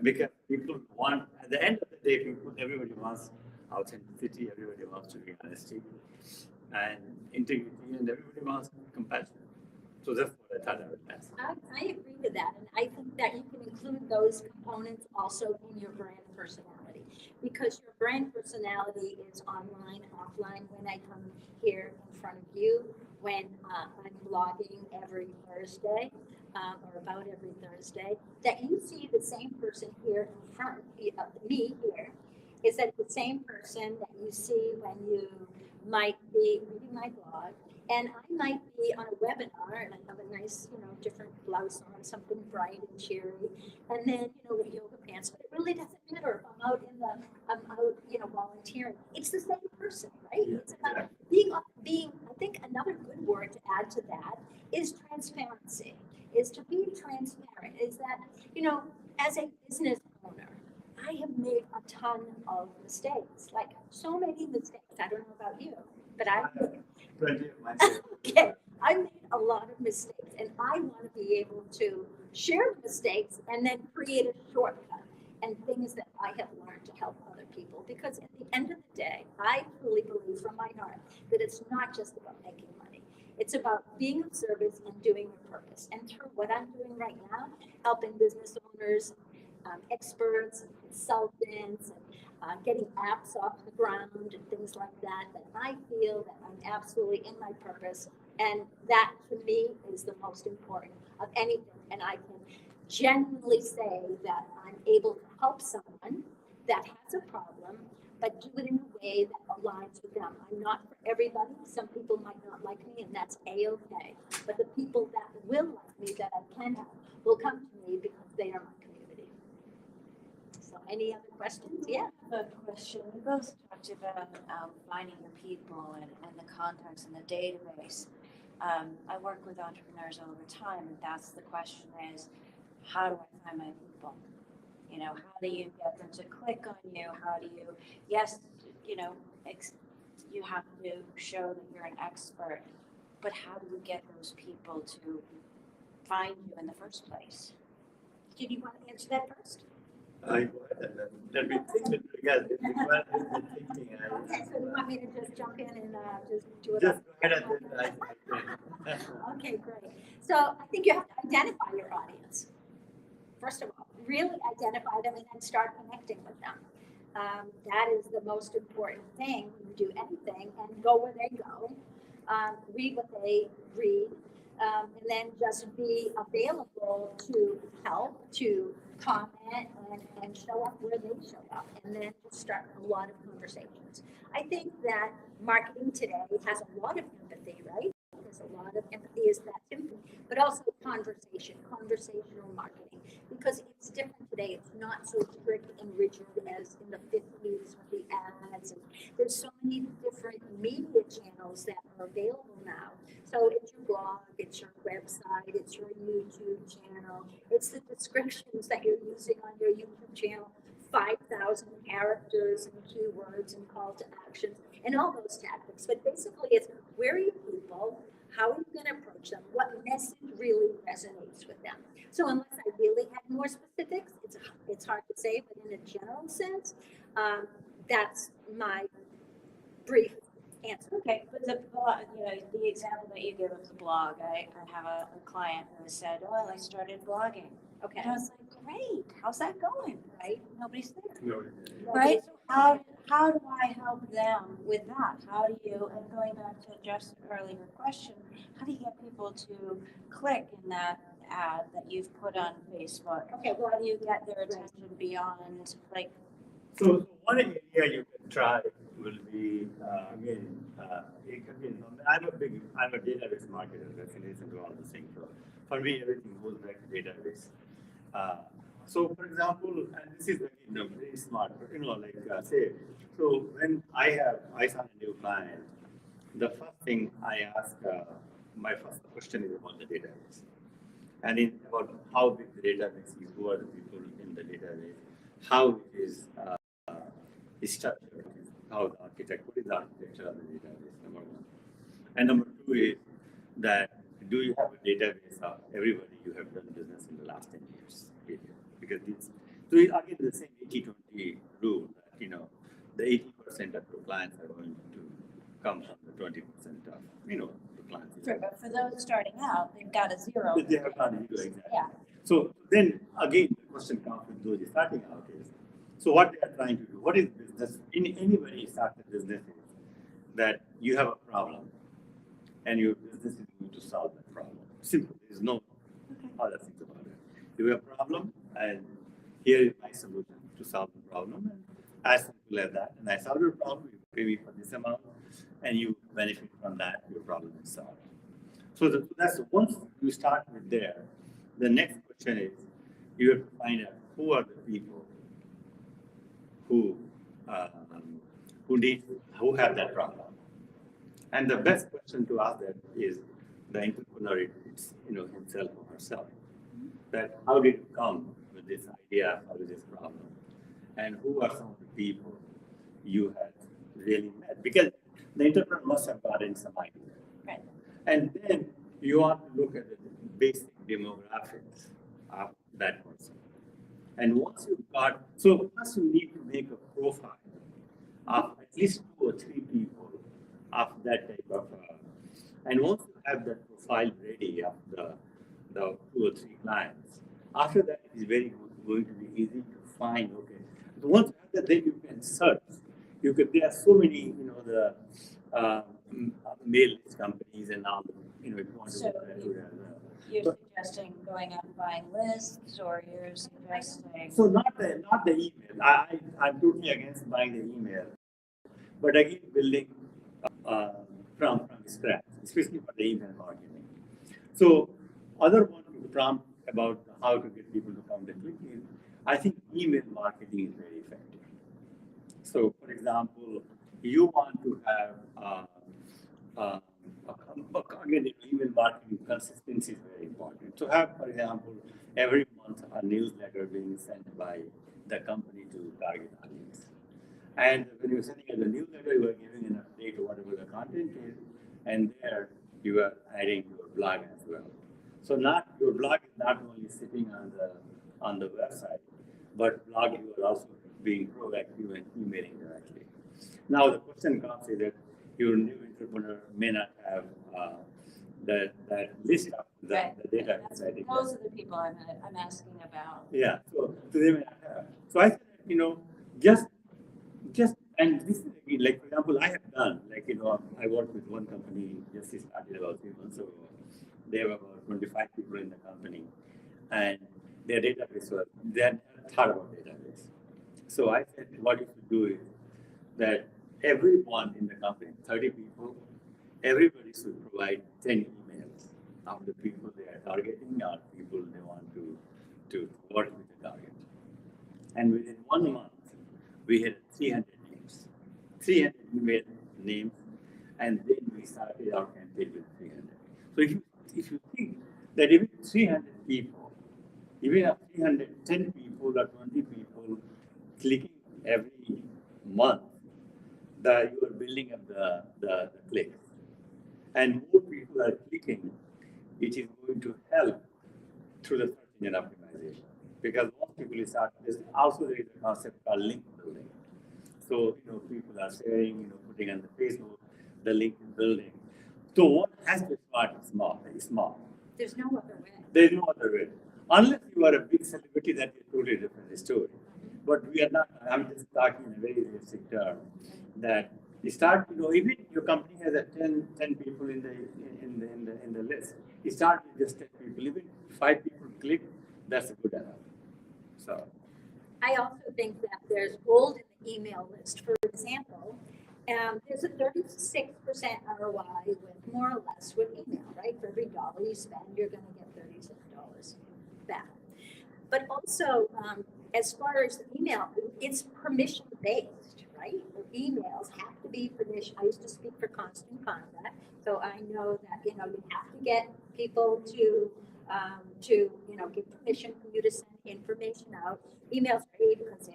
Because people want, at the end of the day, everybody wants authenticity, everybody wants to be honesty and integrity, and everybody wants compassion. So that's what I thought I would ask. I agree to that, and I think that you can include those components also in your brand personality, because your brand personality is online, offline. When I come here in front of you, when I'm blogging every Thursday, or about every Thursday, that you see the same person here in front of me here. Is that the same person that you see when you might be reading my blog? And I might be on a webinar and I have a nice, different blouse on, something bright and cheery, and then, with yoga pants. But it really doesn't matter if I'm out volunteering. It's the same person, right? It's about being. I think another good word to add to that is transparency. Is to be transparent. Is that as a business owner, I have made a ton of mistakes, like so many mistakes. I don't know about you, but okay, I made a lot of mistakes, and I want to be able to share mistakes and then create a shortcut and things that I have learned to help other people. Because at the end of the day, I truly believe from my heart that it's not just about making money. It's about being of service and doing a purpose. And through what I'm doing right now, helping business owners, experts, consultants, and getting apps off the ground and things like that, that I feel that I'm absolutely in my purpose. And that to me is the most important of anything. And I can genuinely say that I'm able to help someone that has a problem, but do it in a way that aligns with them. I'm not for everybody. Some people might not like me, and that's A-okay. But the people that will like me, that I can help, will come to me because they are my community. So any other questions? Yeah. A question. You both talked about finding your people and the contacts in the database. I work with entrepreneurs all the time, and that's the question is, how do I find my people? How do you get them to click on you? How do you, yes, you have to show that you're an expert, but how do you get those people to find you in the first place? Did you want to answer that first? Let me think together. Okay, so you want me to just jump in and just do it? Just go ahead and Okay, great. So I think you have to identify your audience. First of all, really identify them and then start connecting with them. That is the most important thing when you do anything, and go where they go, read what they read, and then just be available to help, to comment, and show up where they show up, and then just start a lot of conversations. I think that marketing today has a lot of empathy, right? There's a lot of empathy is that too, but also conversational marketing, because it's different today. It's not so strict and rigid as in the 50s with the ads. And there's so many different media channels that are available now. So it's your blog, it's your website, it's your YouTube channel, it's the descriptions that you're using on your YouTube channel, 5,000 characters and keywords and call to actions and all those tactics. But basically it's, where are your people? How are you going to approach them? What message really resonates with them? So unless I really have more specifics, it's hard to say, but in a general sense, that's my brief answer. Okay, but the example that you give of the blog, I have a client who said, well, I started blogging. Okay. And I was like, great, how's that going? Right? Nobody's there. No. Right? So how do I help them with that? How do you, and going back to Jeff's earlier question, how do you get people to click in that ad that you've put on Facebook? Okay, well, How do you get their attention beyond, like, So one area you can try will be it could be. I'm a database marketer. That's in addition to all the things. So for me, everything goes back to database. So for example, and this is very smart. But say, so when I sign a new client, the first thing I ask, my first question is about the database, and it's about how big the database is, who are the people in the database, how it is. Structure, how the architect, what is the architecture of the database, number one. And number two is that do you have a database of everybody you have done business in the last 10 years? Because so again, the same 80-20 rule that, the 80% of your clients are going to come from the 20% of, the clients. for those starting out, they've got a zero. They have got a zero, exactly. Yeah. So then again, the question comes with those starting out is, so what they are trying to do, what is business? Anybody starts a business is that you have a problem and your business business is going to solve that problem. Simple. There is no other thing about it. You have a problem, and here is my solution to solve the problem. And as simple as that. And I solve your problem, you pay me for this amount, and you benefit from that, your problem is solved. So that's once you start with there, the next question is you have to find out who are the people who have that problem. And the best question to ask that is the entrepreneur himself or herself. That how did you come with this idea or with this problem? And who are some of the people you had really met? Because the entrepreneur must have gotten some idea. Right. And then you want to look at the basic demographics of that person. And once you've got, so first you need to make a profile of at least 2 or 3 people of that type of, and once you have that profile ready of the 2 or 3 clients, after that it is going to be easy to find, okay. So once you have that, then you can search. There are so many, the mail list companies and all, if you want to So do that. You're suggesting going out and buying lists, or you're suggesting? So not the email. I'm totally against buying the email, but again building from scratch, especially for the email marketing. So other one to prompt about how to get people to come to click is, I think email marketing is very effective. So for example, you want to have again, email marketing consistency is very important. To have, for example, every month a newsletter being sent by the company to target audience. And when you're sending out the newsletter, you are giving an update to whatever the content is, and there you are adding your blog as well. So your blog is not only sitting on the website, but blog you are also being proactive and emailing directly. Now the question comes is that your new entrepreneur may not have that list of the data. Those are the people I'm asking about. Yeah, so they may not have. So I said, just and this is again, like for example, I have done I worked with one company just started about 3 months ago. They have about 25 people in the company, and their database they had thought about database. So I said, what you should do is that everyone in the company, 30 people, everybody should provide 10 emails of the people they are targeting or people they want to work with the target. And within 1 month, we had 300 names, 300 email names, and then we started our campaign with 300. So if you think that even 300 people, even 310 people or 20 people clicking every month, that you are building up the clicks. And more people are clicking, it is going to help through the search engine optimization. Because most people start, also there is a concept called link building. So, people are sharing, putting on the Facebook, the link building. So what has to start small. There's no other way. There's no other way. Unless you are a big celebrity, that is a totally different story. But we are not, I'm just talking in a very basic term, that you start, even your company has a 10 people in the list. You start with just 10 people, even 5 people click, that's good enough. So I also think that there's gold in the email list. For example, there's a 36% ROI with more or less with email, right? For every dollar you spend, you're going to get $36 back. But also, as far as email, it's permission based, right? Emails have to be permission. I used to speak for Constant Contact, so I know that you have to get people to give permission for you to send information out. Emails are great because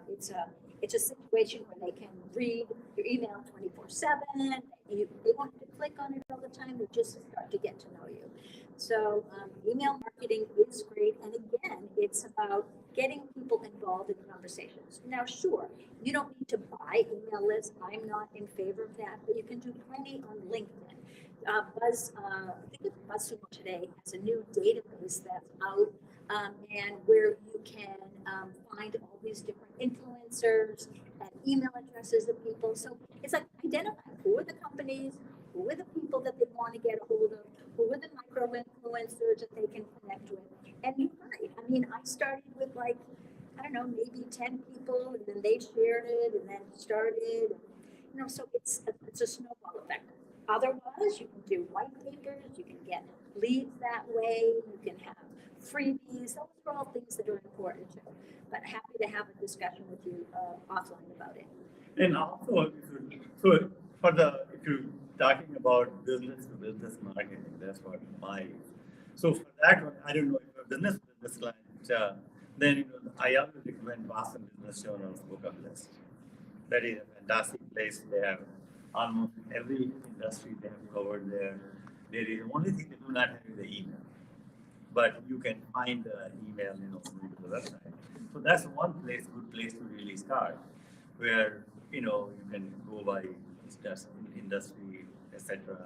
it's a situation where they can read your email 24/7. They don't have to click on it all the time. They just start to get to know you. So email marketing is great, and again, it's about getting people involved in conversations. Now, sure, you don't need to buy email lists. I'm not in favor of that, but you can do plenty on LinkedIn. I think it's BuzzSumo today has a new database that's out, and where you can find all these different influencers and email addresses of people. So it's like identify who are the companies, who are the people that they want to get a hold of, who are the micro influencers that they can connect with. And you're right. I mean, I started with like, I don't know, maybe 10 people, and then they shared it, and then started. You know, so it's a snowball effect. Otherwise, you can do white papers, you can get leads that way, you can have freebies. Those are all things that are important too. But happy to have a discussion with you offline about it. And also, so for the, if you're talking about business to business marketing, that's what my, so for that one, I don't know if you're a business to business client, then you know, I always recommend Boston Business Journal's book of list. That is a fantastic place. They have almost every industry they have covered there. There is the only thing they do not have is the email, but you can find the email, you know, through the website. So that's one place, good place to really start, where you know you can go by industry, etc.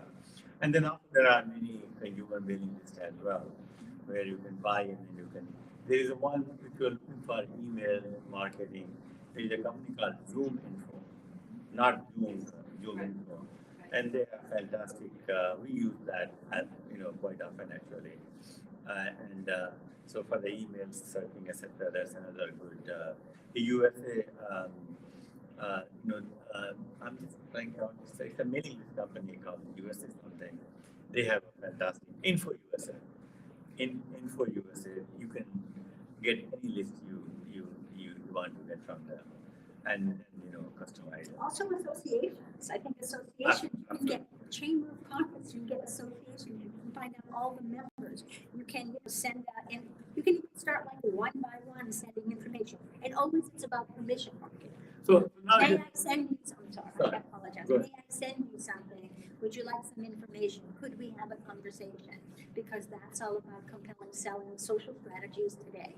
And then also there are many consumer mailing lists as well, where you can buy and then you can. There is a one if you're looking for email marketing. There is a company called Zoom Info, not Zoom Info, and they are fantastic. We use that as, you know, quite often actually, and so for the email searching, etc. That's another good. The USA, you know, I'm just trying to say it's a mailing list company called USA something. They have a fantastic Info USA. Info USA, you can get any list you want to get from them, and you know, customize it. Also associations. I think associations, you can get chamber of commerce, you can get association, you can find out all the members. You can, you know, send out, and you can even start like one by one sending information. And always it's about permission marketing. So now May you- I send you some, sorry, Sorry. I apologize. Go ahead. May I send you something? Would you like some information? Could we have a conversation? Because that's all about compelling selling social strategies today.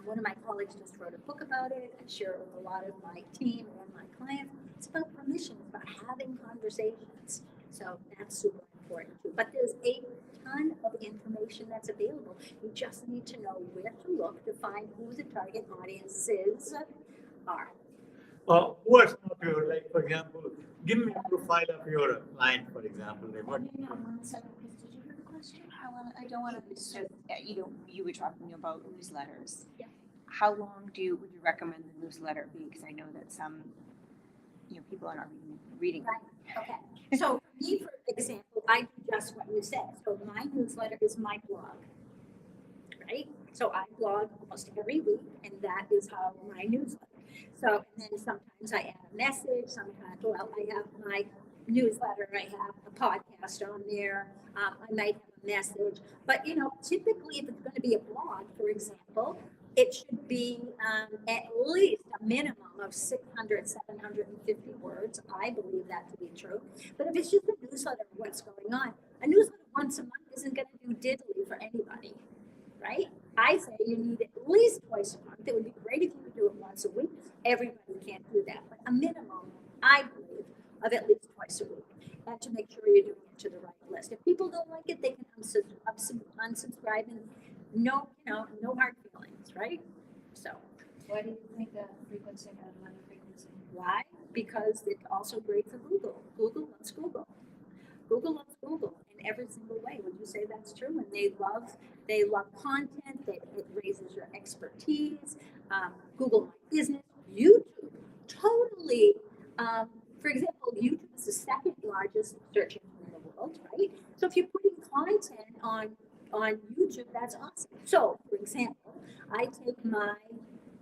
One of my colleagues just wrote a book about it. I share it with a lot of my team and my clients. It's about permission, it's about having conversations. So that's super important too. But there's a ton of information that's available. You just need to know where to look to find who the target audiences are. who are some of your, like, for example, give me a profile of your client, for example. They what? Did you hear the question? I don't want to. So, you know, you were talking about newsletters. Yeah. How long would you recommend the newsletter be? Because I know that some, you know, people are not reading. Right. Okay. So for me, for example, I do just what you said. So my newsletter is my blog, right? So I blog almost every week, and that is how my newsletter. So and then sometimes I add a message. Sometimes, well, I have my newsletter. I have a podcast on there. I might have a message, but you know, typically, if it's going to be a blog, for example, it should be at least a minimum of 600, 750 words. I believe that to be true. But if it's just a newsletter of what's going on, a newsletter once a month isn't going to do diddly for anybody, right? I say you need at least twice a month. It would be great if you could do it once a week. Everybody can't do that, but a minimum, I believe, of at least twice a week. And to make sure you're doing it to the right list. If people don't like it, they can unsubscribe, and no hard feelings, right? So Why do you think the frequency of money frequency? why? Because it's also great for Google. Google loves Google. Google loves Google in every single way. Would you say that's true? And they love content. It raises your expertise. Google My Business, YouTube, totally. For example, YouTube is the second largest search engine in the world, right? So if you're putting content on YouTube, that's awesome. So, for example, I take my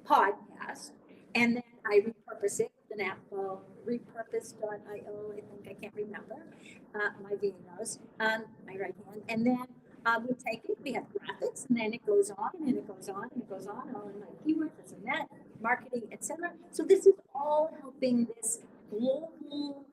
podcast and then I repurpose it with an app called repurpose.io. I think I can't remember. My V knows, my right hand. And then we take it, we have graphics, and then it goes on and it goes on and it goes on, all in my keywords, this and that, marketing, etc. So this is all helping this global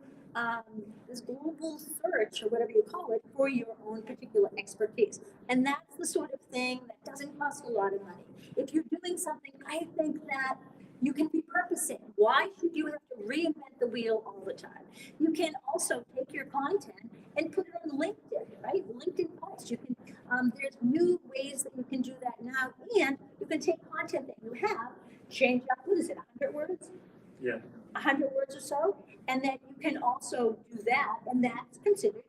search, or whatever you call it, for your own particular expertise. And that's the sort of thing that doesn't cost a lot of money. If you're doing something, I think that you can repurpose it. Why should you have to reinvent the wheel all the time? You can also take your content and put it on LinkedIn, right? LinkedIn posts. You can. There's new ways that you can do that now, and you can take content that you have, change up. What is it? 100 words? Yeah. 100 words or so, and then you can also do that, and that's considered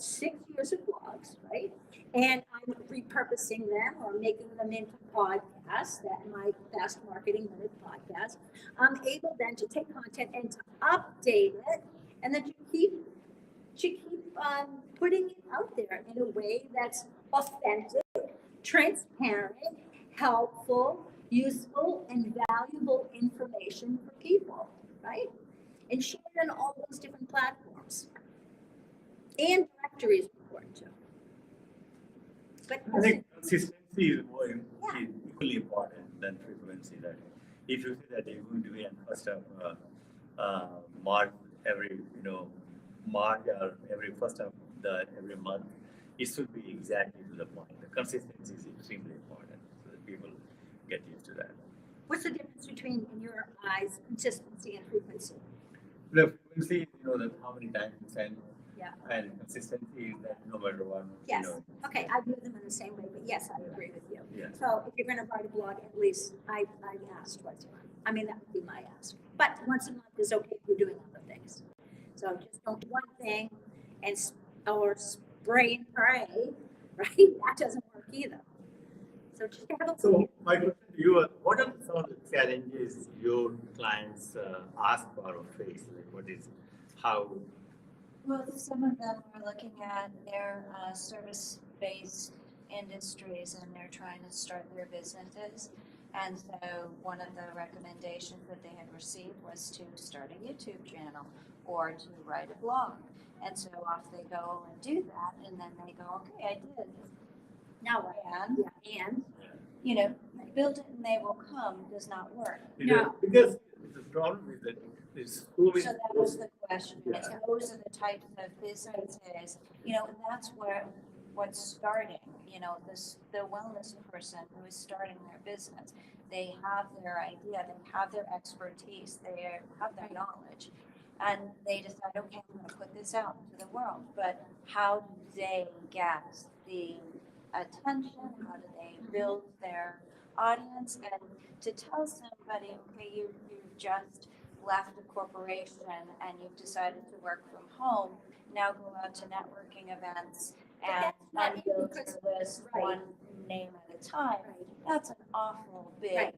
6 years of blogs, right? And I'm repurposing them or making them into podcasts, that my Fast Marketing Minute podcast. I'm able then to take content and to update it, and then to keep putting it out there in a way that's authentic, transparent, helpful, useful, and valuable information for people, right? And share it on all those different platforms. And directory is important too. But I think consistency is more is Yeah. equally important than frequency. That if you say that you're going to be in first of March every March or every first of the every month, it should be exactly to the point. The consistency is extremely important so that people get used to that. what's the difference between, in your eyes, consistency and frequency? The frequency, that how many times you send, Yeah. and consistency is that no matter what, Yes. Okay, I view them in the same way, but yes, I agree with you. Yeah. So if you're gonna write a blog, at least I asked twice a month. I mean, that would be my ask. But once a month is okay if you're doing other things. So just don't do one thing and or spray and pray, right? That doesn't work either. So just have a So my question to you is, what are some of the challenges your clients ask for or face? Like what is, how? Well, some of them are looking at their service-based industries and they're trying to start their businesses. And so one of the recommendations that they had received was to start a YouTube channel or to write a blog. And so off they go and do that, and then they go, okay, I did. now what? And build it and they will come does not work. Because the problem is that there's so many. So that was the question. Yeah. And those are the types of businesses, and that's what's starting, the wellness person who is starting their business. They have their idea, they have their expertise, they have their knowledge. And they decide, okay, I'm going to put this out into the world. But how do they get the attention? How do they build their audience? And to tell somebody, okay, you've just left a corporation and you've decided to work from home, now go out to networking events and build your list one name at a time. That's an awful big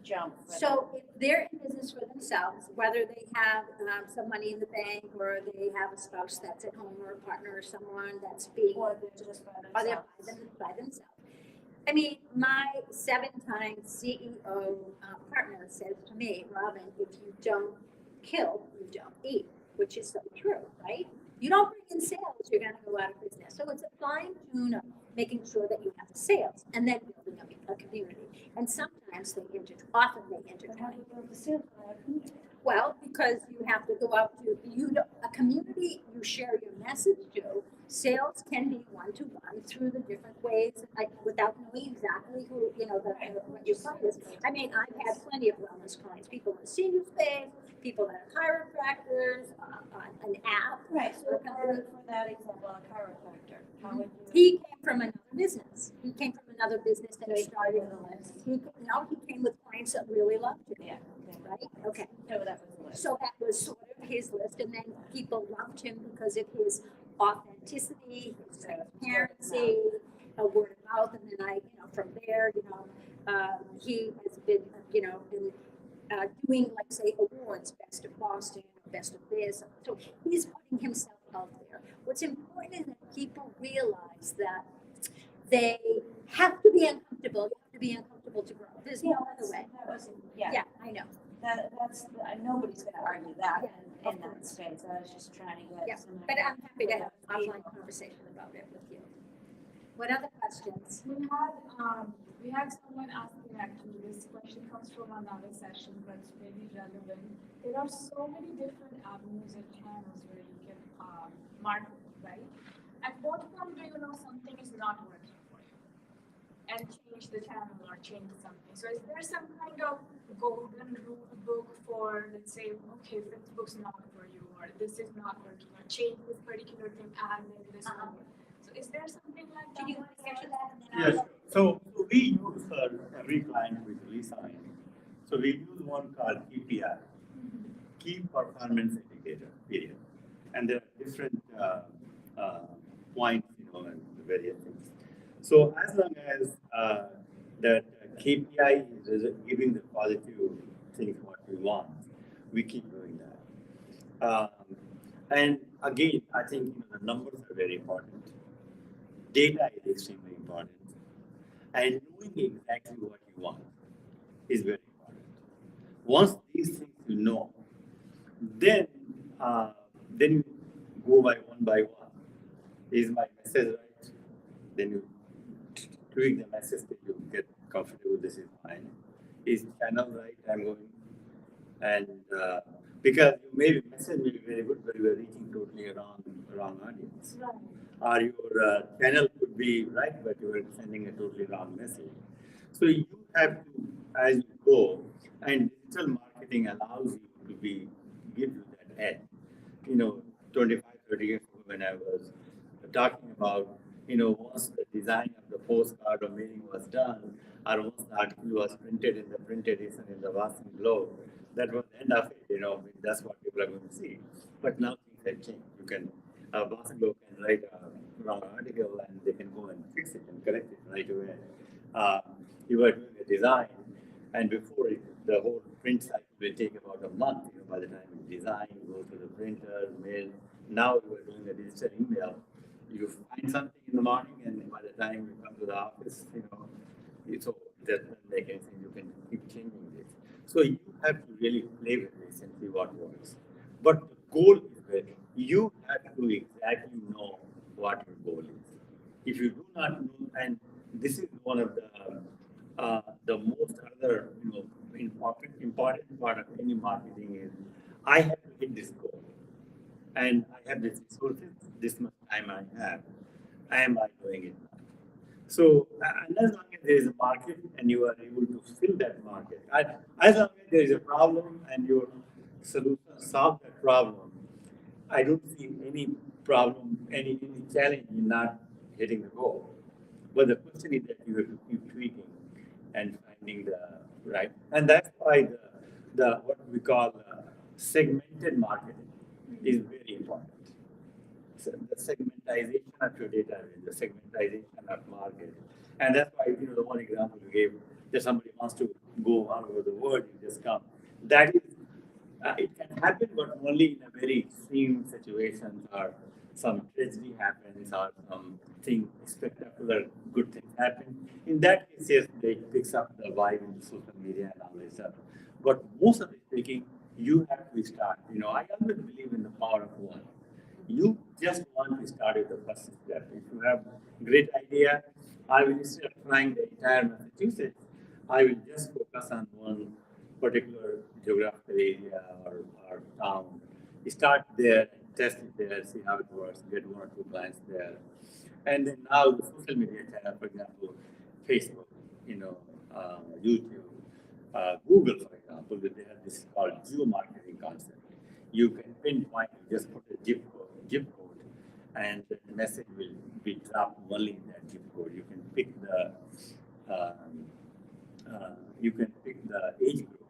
jump. So if they're in business for themselves, whether they have some money in the bank or they have a spouse that's at home or a partner or someone that's being, Or they're just by or they're themselves. by themselves. I mean, my 7-time CEO partner says to me, Robin, if you don't kill, you don't eat, which is so true, right? You don't bring in sales, you're gonna go out of business. So it's a fine tune of making sure that you have the sales and then building up a community. And sometimes they often they But how do intertwine. you build the sales for a community? Well, because you have to go out to, a community you share your message to. Sales can be one-to-one through the different ways, like without knowing exactly who, what your client is. I mean, I've had plenty of wellness clients, people in the senior space, people that are chiropractors, an app. Right, so for that example, a chiropractor, how would you? He came from another business. He came from another business that he started. He came with clients that really loved him. Yeah, Right? Okay. so that was the list. So that was sort of his list, and then people loved him because of his authenticity, his transparency, a word of mouth, and then from there, he has been, doing, like, say, awards, best of Boston, best of this. So he's putting himself out there. What's important is that people realize that they have to be uncomfortable. You have to be uncomfortable to grow. There's no other way. That was, Yeah, I know. that's, nobody's gonna argue that Yeah, in of that course. space. I was just trying to get Yeah, some. but I'm happy to have an offline conversation about it with you. What other questions? We had someone asking, actually, this question comes from another session, but it's really relevant. There are so many different avenues and channels where you can market, right? At what point do you know something is not working for you and change the channel or change something? So is there some kind of golden rule book for, let's say, okay, Facebook's not for you, or this is not working, or change this particular thing and then this one? So is there something like that? Do you want to answer that? And then Yes. So we use for every client with resign. So we use one called KPI, Key Performance Indicator, period. And there are different points, and the various things. So as long as that KPI is giving the positive things what we want, we keep doing that. And again, I think the numbers are very important. Data is extremely important, and knowing exactly what you want is very important. Once these things you know, then uh, then you go by one. Is my message right? Then you tweak the message that you get comfortable. This is fine. Is channel right? I'm going, and because you maybe message may be very good, but you are reaching totally wrong audience. Or your channel could be right, but you are sending a totally wrong message. So you have to, as you go, and digital marketing allows you to give you that edge. 25, 30 years ago when I was talking about, once the design of the postcard or mailing was done, or once the article was printed in the printed edition in the Washington Globe, that was the end of it, that's what people are going to see. But now things have changed. You can, Washington Globe can write a wrong article and they can go and fix it and correct it right away. You are doing a design, and before it, the whole print cycle will take about a month, by the time you design, you go to the printer, mail. Now you are doing a digital email. You find something in the morning, and by the time you come to the office, it's over. That doesn't make any sense. You can keep changing this. So you have to really play with this and see what works. But the goal is that you have to exactly know what your goal is. If you do not know, and this is one of the most other important part of any marketing is I have to hit this goal, and I have this resources, this much time I have. Am I doing it? So and as long as there is a market and you are able to fill that market, as long as there is a problem and your solution solve that problem, I don't see any problem, any challenge in not hitting the goal. But the question is that you have to keep tweaking and finding the right. And that's why the what we call segmented marketing is very important. So the segmentization of your database, the segmentization of market. And that's why, the one example you gave, that somebody wants to go all over the world, you just come. That is, it can happen, but only in a very extreme situations, or some tragedy happens, or something spectacular, good thing happen. In that case, yes, they picks up the vibe in social media and all this stuff. But most of the speaking, you have to start. I always believe in the power of one. You just want to start with the first step. If you have great idea, I will, instead of trying the entire Massachusetts, I will just focus on one particular geographical area or town. Start there, test it there, see how it works, get one or two clients there. And then now the social media channel, for example, Facebook, YouTube, Google, for example, they have this called geo-marketing concept. You can pinpoint, you just put a zip code, and the message will be dropped only in that zip code. You can pick the age group.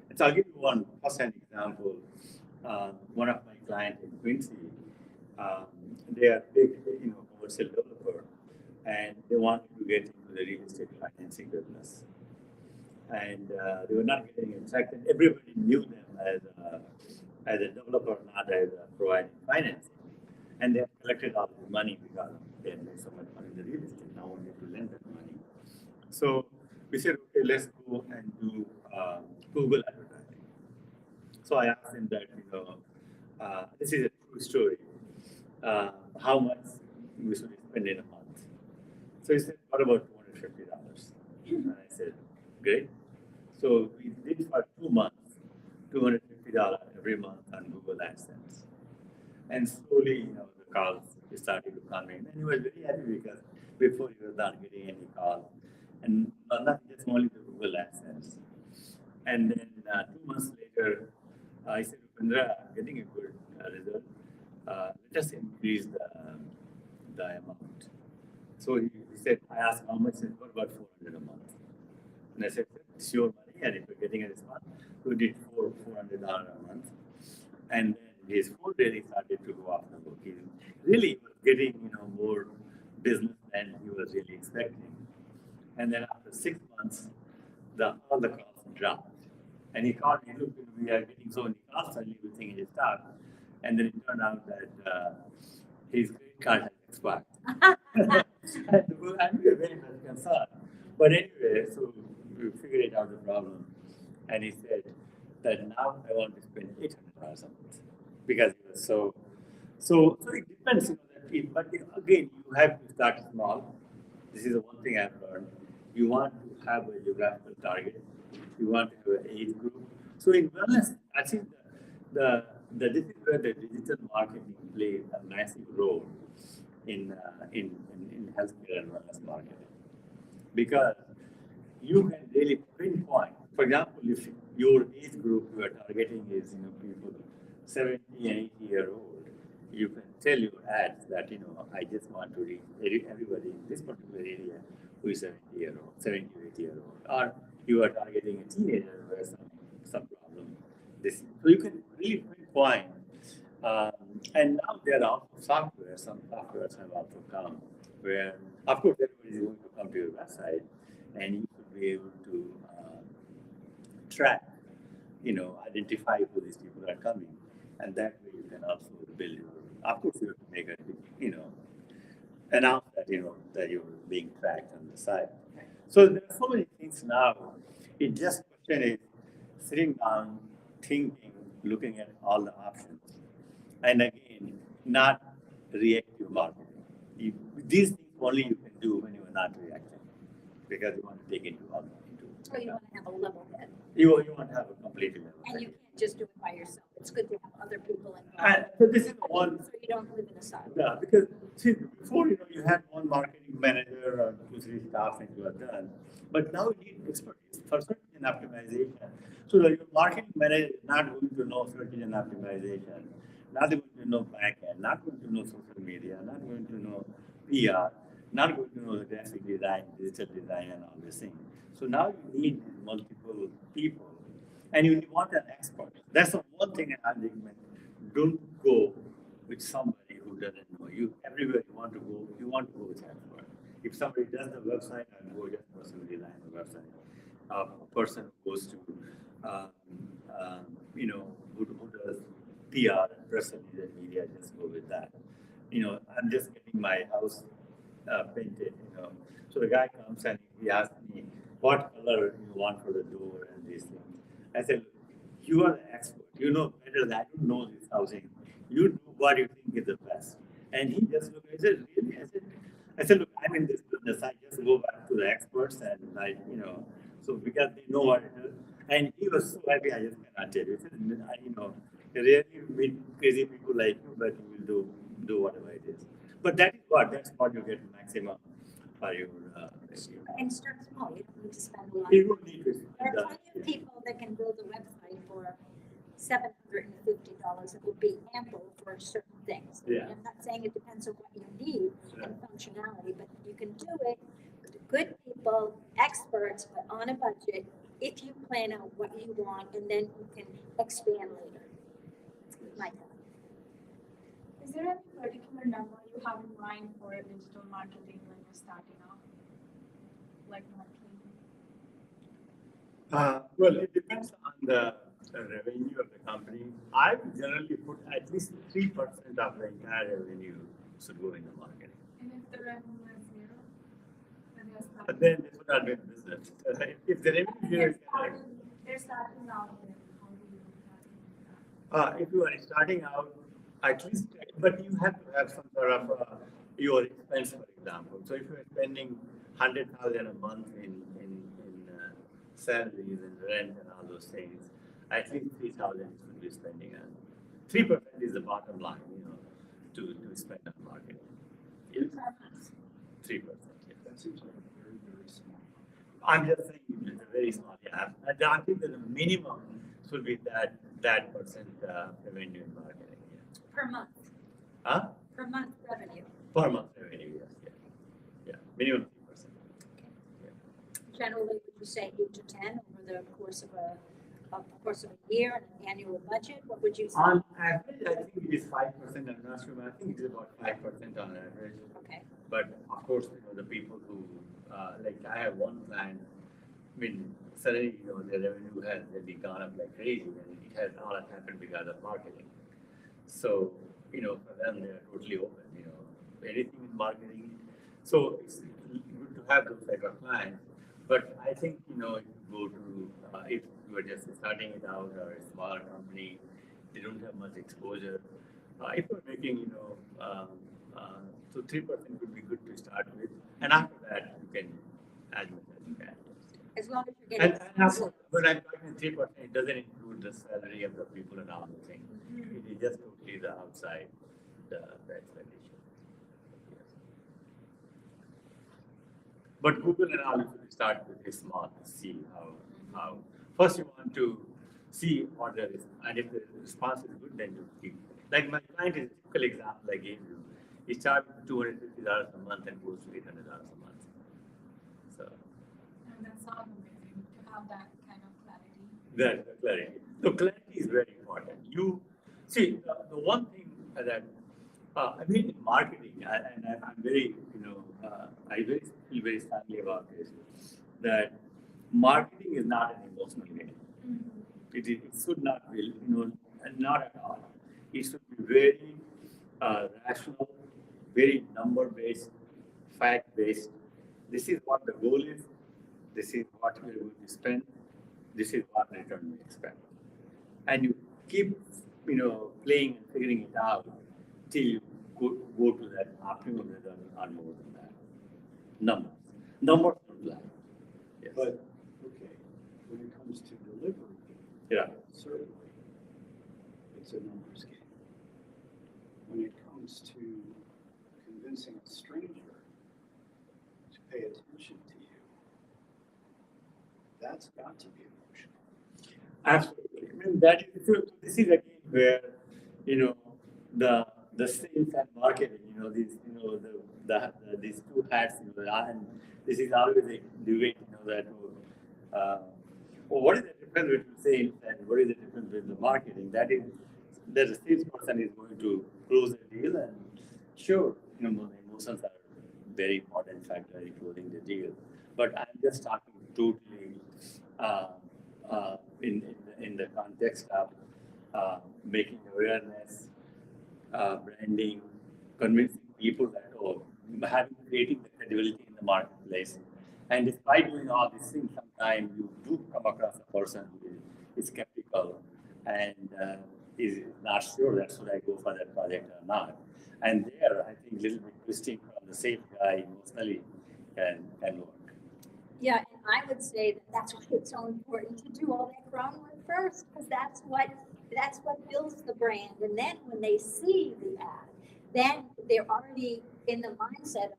And so I'll give you one first-hand example. One of my clients in Quincy, they are big, commercial developer, and they wanted to get into the real estate financing business. And they were not getting it. In fact, everybody knew them as a developer, not as a providing financing. And they have collected all the money because they had made so much money in the real estate. Now we need to lend that money. So we said, okay, let's go and do Google advertising. So I asked him that, this is a true story. How much we should spend in a month? So he said, what about $250? And I said, great. So we did for 2 months, $250 every month on Google AdSense. And slowly, the calls started to come in. And he was very happy because before he was not getting any calls. And not just only the Google AdSense. And then 2 months later, I said, Upendra, I'm getting a good result. Let us increase the amount. So he said, I asked how much, what about $400 a month? And I said, it's your money, and if you're getting a response, we did $400 a month. And then his phone really started to go off the hook. He really was getting, more business than he was really expecting. And then after 6 months, all the calls dropped. And he called me, look, we are getting so many calls, suddenly we think it stopped. And then it turned out that his credit card had expired. And we were very much concerned. But anyway, so we figured out the problem. And he said that now I want to spend $800 a month because it was so it depends, but again, you have to start small. This is the one thing I've learned. You want to have a geographical target. You want to have an age group. So in wellness, I think this is where the digital marketing plays a massive role in healthcare and wellness marketing, because you can really pinpoint. For example, if your age group you are targeting is people 70 and 80-year-old, you can tell your ads that I just want to reach everybody in this particular area who is 70-year-old, 70 or 80-year-old, or you are targeting a teenager who has some problem. So you can really pinpoint. And now there are also software. Some softwares have also come where, of course, everybody is going to come to your website, and you should be able to track, identify who these people are coming, and that way you can also build your. Of course, you have to make a, announce that that you're being tracked on the site. So there are so many things now. It just question is sitting down, thinking, looking at all the options, and again, not reactive marketing. These things only you can do when you are not reacting, because you want to take into all. So you want to have a level head. You want to have a complete level. And you can't just do it by yourself. It's good to have other people involved. And so this is one. So you don't live in a silo. Yeah, because see, before you had one marketing manager or 2-3 staff and you are done. But now you need expertise for search engine optimization. So that your marketing manager is not going to know search engine optimization, not going to know backend, not going to know social media, not going to know PR, not going to know the graphic design, digital design, and all these things. So now you need multiple people, and you want an expert. That's the one thing I recommend. Don't go with somebody who doesn't know you. Everywhere you want to go with an expert. If somebody does the website, I'll go just person who design the website. A person who goes to, who does PR and press release and media, just go with that. I'm just getting my house painted. So the guy comes and he asks me, what color you want for the door and these things. I said, you are the expert. You know better than I don't know this housing. You do what you think is the best. And he just looked, I said, really? I said, look, I'm in this business. I just go back to the experts and so because they know what it is. And he was so happy, I just cannot tell you. He said, really meet crazy people like you, but you will do whatever it is. But that's what you get maximum for your And start small. You don't need to spend a lot. You don't need to There are plenty of people that can build a website for $750. It will be ample for certain things. Yeah. I'm not saying it depends on what you need and functionality, but you can do it with good people, experts, but on a budget, if you plan out what you want, and then you can expand later. My thought. Is there any particular number you have in mind for digital marketing when you're starting out? Like monthly? Well, it depends on the revenue of the company. I would generally put at least 3% of the entire revenue should go into marketing. And if the revenue is zero, then you're starting. But then this would not be a business. If the revenue here is They're starting out there. How do you start? if you are starting out, at least, but you have to have some sort of your expense, for example. So if you're spending $100,000 a month in salaries and rent and all those things, at least $3,000 you should be spending on. 3% is the bottom line, to spend on marketing. 3%, yes. That seems like a very, very small. I'm just saying it's a very small. Yeah, I think that the minimum should be that percent revenue in marketing. Yeah. Per month. Huh? Per month revenue. Per month revenue, yes. Yeah. Minimum 3%. Generally, would you say 8 to 10 over the course of a the course of a year and an annual budget? What would you say? On average, I think it is 5%. I'm not sure, but I think it is about 5% on average. Okay. But of course, the people who, like I have one client, I mean, suddenly, their revenue has really gone up like crazy, and it has all that happened because of marketing. So, for them, they're totally open, anything in marketing. So it's good to have those type of clients. But I think, if you go to, if you are just starting it out or a smaller company, they don't have much exposure. If you're making, so 3% would be good to start with. And after that, you can add much as you can. As long as you're getting. And also, when I'm talking 3%, it doesn't include the salary of the people and all the things. It is just totally the outside, the expenditure. Yes. But Google and all, you should start with a small to see how. First, you want to see what there is, and if the response is good, then you keep. Like my client is a typical example I gave you. He charges $250 a month and goes to $800 a month. So. And that sounds amazing to have that kind of clarity. That clarity. So clarity is very important. You see the one thing that I mean in marketing, and I'm very I feel very strongly about this, that marketing is not an emotional game. It should not be, not at all. It should be very rational, very number-based, fact-based. This is what the goal is. This is what we're going to spend. This is what return we expect. And you keep, playing and figuring it out till you go to that optimum return or more than that. Numbers don't lie. Yes. But, okay, when it comes to delivery, Yeah. certainly, it's a numbers game. When it comes to convincing a stranger to pay attention to you, that's got to be emotional. Absolutely. I mean, that is, so this is again where, the sales and marketing, these two hats, and this is always a debate, that, what is the difference between sales and what is the difference with the marketing? That is, that the salesperson is going to close a deal, and sure, the emotions are very important factor in closing the deal. But I'm just talking totally in the context of making awareness, branding, convincing people that creating the credibility in the marketplace. And despite doing all these things, sometimes you do come across a person who is skeptical and is not sure that should I go for that project or not. And there, I think a little bit twisting from the safe guy emotionally can work. Yeah, and I would say that that's why it's so important to do all that groundwork first, because that's what builds the brand. And then when they see the ad, then they're already in the mindset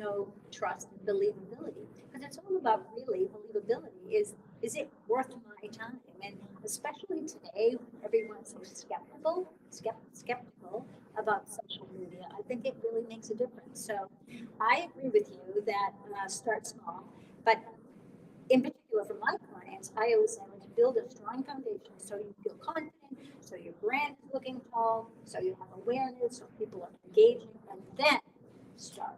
of trust and believability. Because it's all about really believability. Is it worth my time? And especially today, when everyone's so skeptical about social media, I think it really makes a difference. So I agree with you that start small. But in particular for my clients, I always say to build a strong foundation so you feel confident, so your brand is looking tall, so you have awareness, so people are engaging, and then start.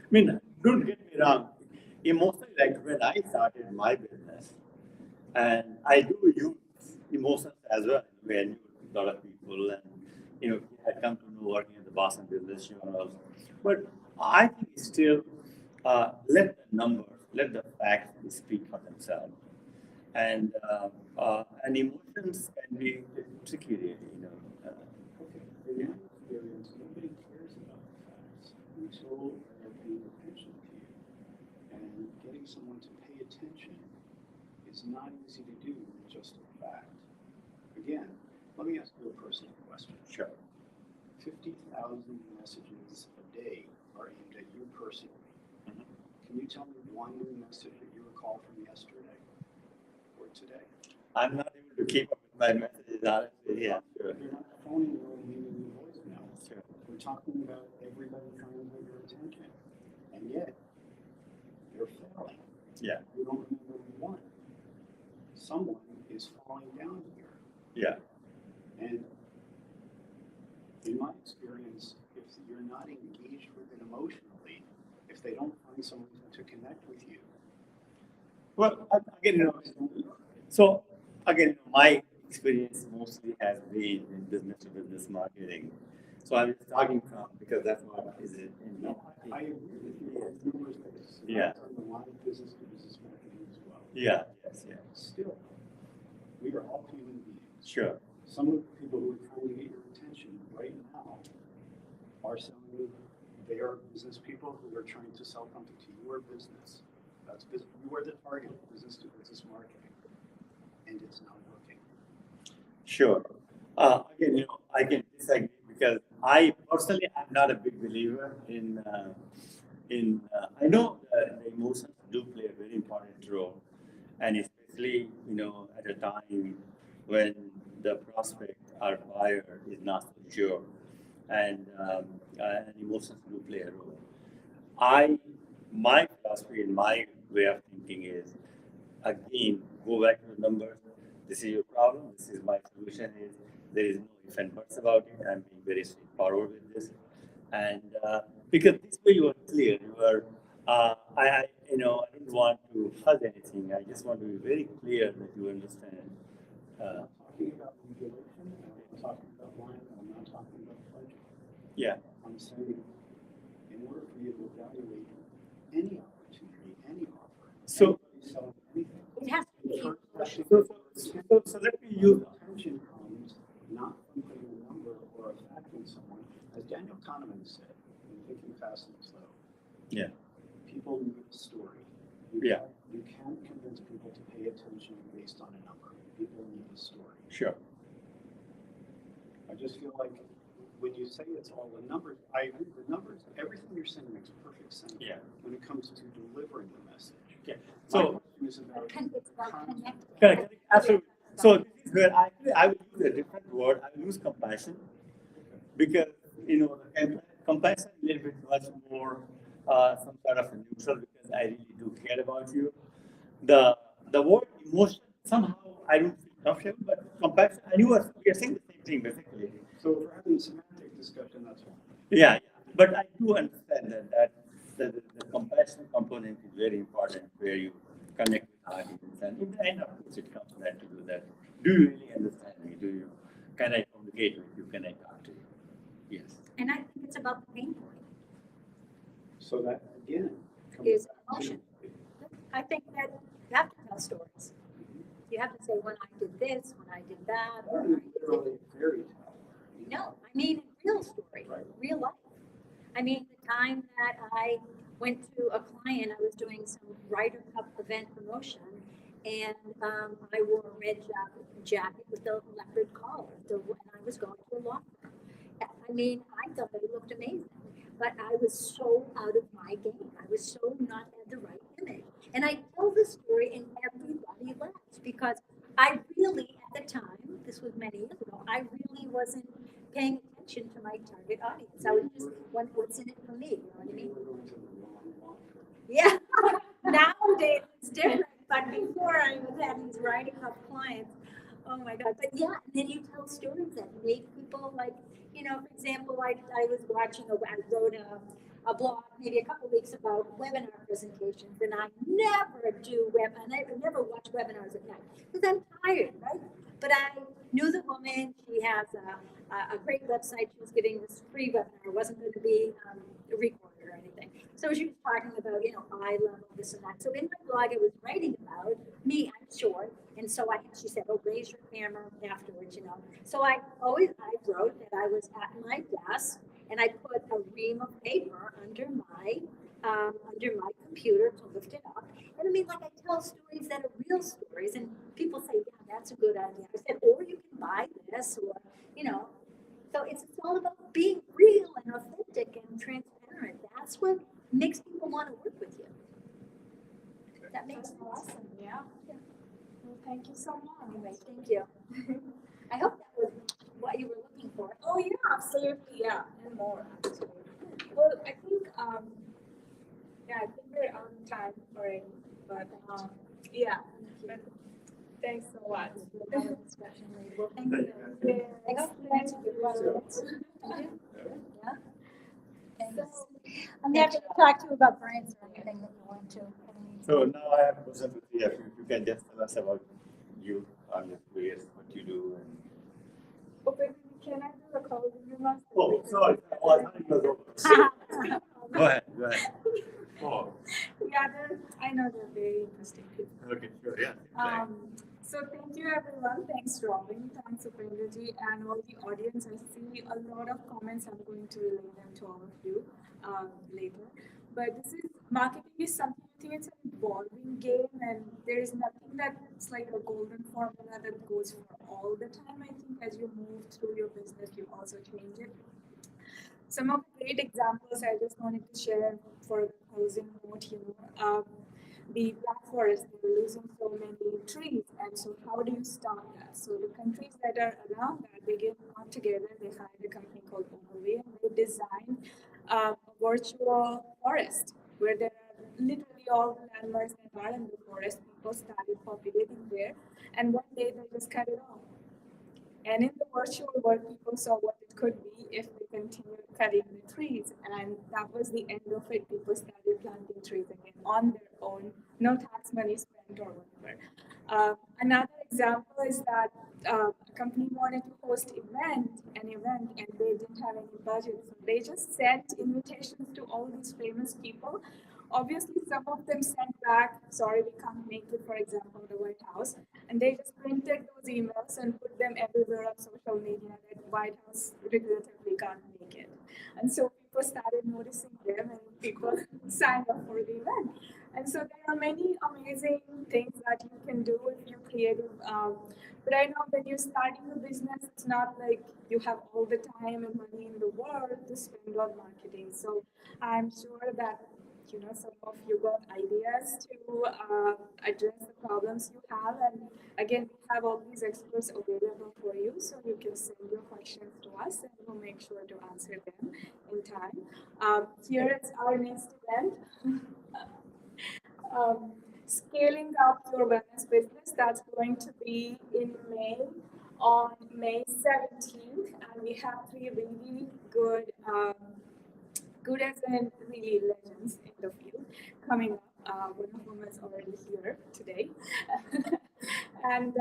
I mean, don't get me wrong. Emotionally, like when I started my business, and I do use emotions as well. I knew a lot of people, and had come to know working at the Boston Business Journal. But I think still let the numbers, let the facts speak for themselves, and emotions can be tricky, really. Okay, in my experience, nobody cares about the facts until they're paying attention to you. And getting someone to pay attention is not easy to do with just a fact. Again, let me ask you a personal question. Sure. 50,000 messages a day are aimed at you personally. Mm-hmm. Can you tell me one new message that you recall from yesterday or today? I'm not able to keep up with my messages, honestly. Yeah, sure. You're not phoning or leaving me voicemail. Sure. We're talking about everybody trying to get your attention. And yet, you're failing. Yeah. You don't remember one. someone is falling down here. Yeah. And in my experience, if you're not engaged with it emotionally, if they don't find someone to connect with you, Well, again, so again, my experience mostly has been in business to business marketing. So I'm just talking from because that's what is it in no, I agree with you on numerous bases. Yeah. I've done a lot of business to business marketing as well. Yeah, yes, yeah, Still, we are all human beings. sure. Some of the people who are trying to get your attention right now are selling you, they are business people who are trying to sell something to your business. That's business, you are the target of business to business marketing, and it's not working. Sure. Again, I can disagree because I personally am not a big believer in. I know the emotions do play a very important role, and especially at a time when the prospect or buyer is not so sure, and emotions do play a role. My philosophy and my way of thinking is again, go back to the numbers. This is your problem. This is my solution. Is there is no if and buts about it. I'm being very straightforward with this, and because this way you are clear. You are. I I didn't want to fuzz anything. I just want to be very clear that you understand. I'm not talking about regulation, and I'm not talking about line, and I'm not talking about budget. Yeah. I'm saying, in order for you to evaluate any opportunity, any offer, So- anybody selling anything, It has to be first question So let me use. attention comes not from putting a number or a fact on someone. As Daniel Kahneman said, in Thinking Fast and Slow, Yeah. people need a story. Yeah. You can't convince people to pay attention based on a number. People need a story. Sure. I just feel like when you say it's all the numbers, I agree. The numbers, everything you're saying makes perfect sense. Yeah. When it comes to delivering the message. Okay. My So. question is about It's about content. connecting. Correct. Absolutely. So this is where I will use a different word. I will use compassion because compassion is a little bit much more some sort of a neutral because I really do care about you. The word emotion somehow I don't feel comfortable, but compassion and we are saying the same thing basically. So if we're having semantic discussion, that's fine. Yeah. But I do understand that the compassion component is very important where you connect with audience and in the end of course it comes back to do that. Do you really understand me? Can I communicate with you? Can I talk to you? Yes. And I think it's about the pain point. So that again Is back to- emotion. I think that you have to tell stories. You have to say when I did this, when I did that, or I did literally fairy tale. no, I mean real story, Right. real life. I mean the time that I went to a client, I was doing some Ryder Cup event promotion, and I wore a red jacket with a leopard collar, and I was going to a law firm. I mean, I thought it looked amazing, but I was so out of my game. I was so not at the right image. And I tell this story and everybody laughs because I really, at the time, this was many years ago, I really wasn't paying attention to my target audience. I was just, what's in it for me? You know what I mean? We're going to the wrong law firm. Yeah. Nowadays it's different, but before I was having these writing up clients. Oh my God. But yeah, and then you tell stories that make people like, for example, I was watching, I wrote a blog maybe a couple weeks about webinar presentations, and I never never watch webinars at night because I'm tired, right? But I knew the woman, she has a great website, she was giving this free webinar, it wasn't going to be recorded or anything. So she was talking about, eye level, this and that. So in my blog, I was writing about me, I'm short, and so she said, oh, raise your camera afterwards, So I wrote that I was at my desk, and I put a ream of paper under my computer to lift it up. And I mean, like I tell stories that are real stories, and people say, yeah, that's a good idea. I said, or you can buy this, or, So it's all about being real and authentic and transparent. That's what makes people want to work with you. That makes sense. Awesome. Yeah. Well, thank you so much. Anyway, thank you. I hope that was what you were looking for. Oh yeah, absolutely. Yeah, and more actually. Well, I think we're on time for it, but yeah. But Thanks so much. We'll have a discussion later. Well, thank Thank you. you. Yes, I hope you thank answered you. your questions. Yeah? Thanks. I'm Thanks. happy to talk to you about brands or anything that you want to. So now I have a question for you. If you can just tell us about you, your career, what you do, and Okay, can I do a closing remarks? oh, sorry, oh, I thought it was over. Go ahead, go ahead. Oh, Yeah, I know they're very interesting people. okay, sure, yeah. Exactly. So thank you everyone. Thanks Robin, thanks Supriyaji, and all the audience. I see a lot of comments. I'm going to relay them to all of you later. But this is marketing is something I think it's an evolving game, and there is nothing that's like a golden formula that goes for all the time. I think as you move through your business, you also change it. Some of the great examples I just wanted to share for the closing note, the Black Forest, they're losing so many trees, and so how do you stop that? So the countries that are around that, they get got together, they hired a company called Overlay, and they designed a virtual forest where there are literally all the landmarks that are in the forest. People started populating there, and one day they just cut it off. And in the virtual world, people saw what it could be if we continued cutting the trees. And that was the end of it. People started planting trees again on their own, no tax money spent or whatever. Another example is that a company wanted to host an event, and they didn't have any budget. So they just sent invitations to all these famous people. Obviously, some of them sent back, sorry, we can't make it, for example, the White House. And they just printed those emails and put them everywhere on social media that White House regrettably can't make it. And so people started noticing them and people signed up for the event. And so there are many amazing things that you can do if you're creative. But I know when you're starting a business, it's not like you have all the time and money in the world to spend on marketing. So I'm sure that some of you got ideas to address the problems you have. And again, we have all these experts available for you, so you can send your questions to us and we'll make sure to answer them in time. Here is our next event. Scaling up your wellness business, that's going to be in May, on May 17th. And we have three really good as in really legends in the field coming up. One of them is already here today. And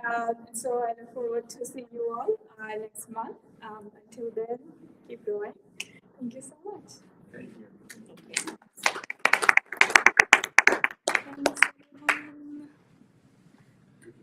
so I look forward to seeing you all next month. Until then, keep going. Thank you so much.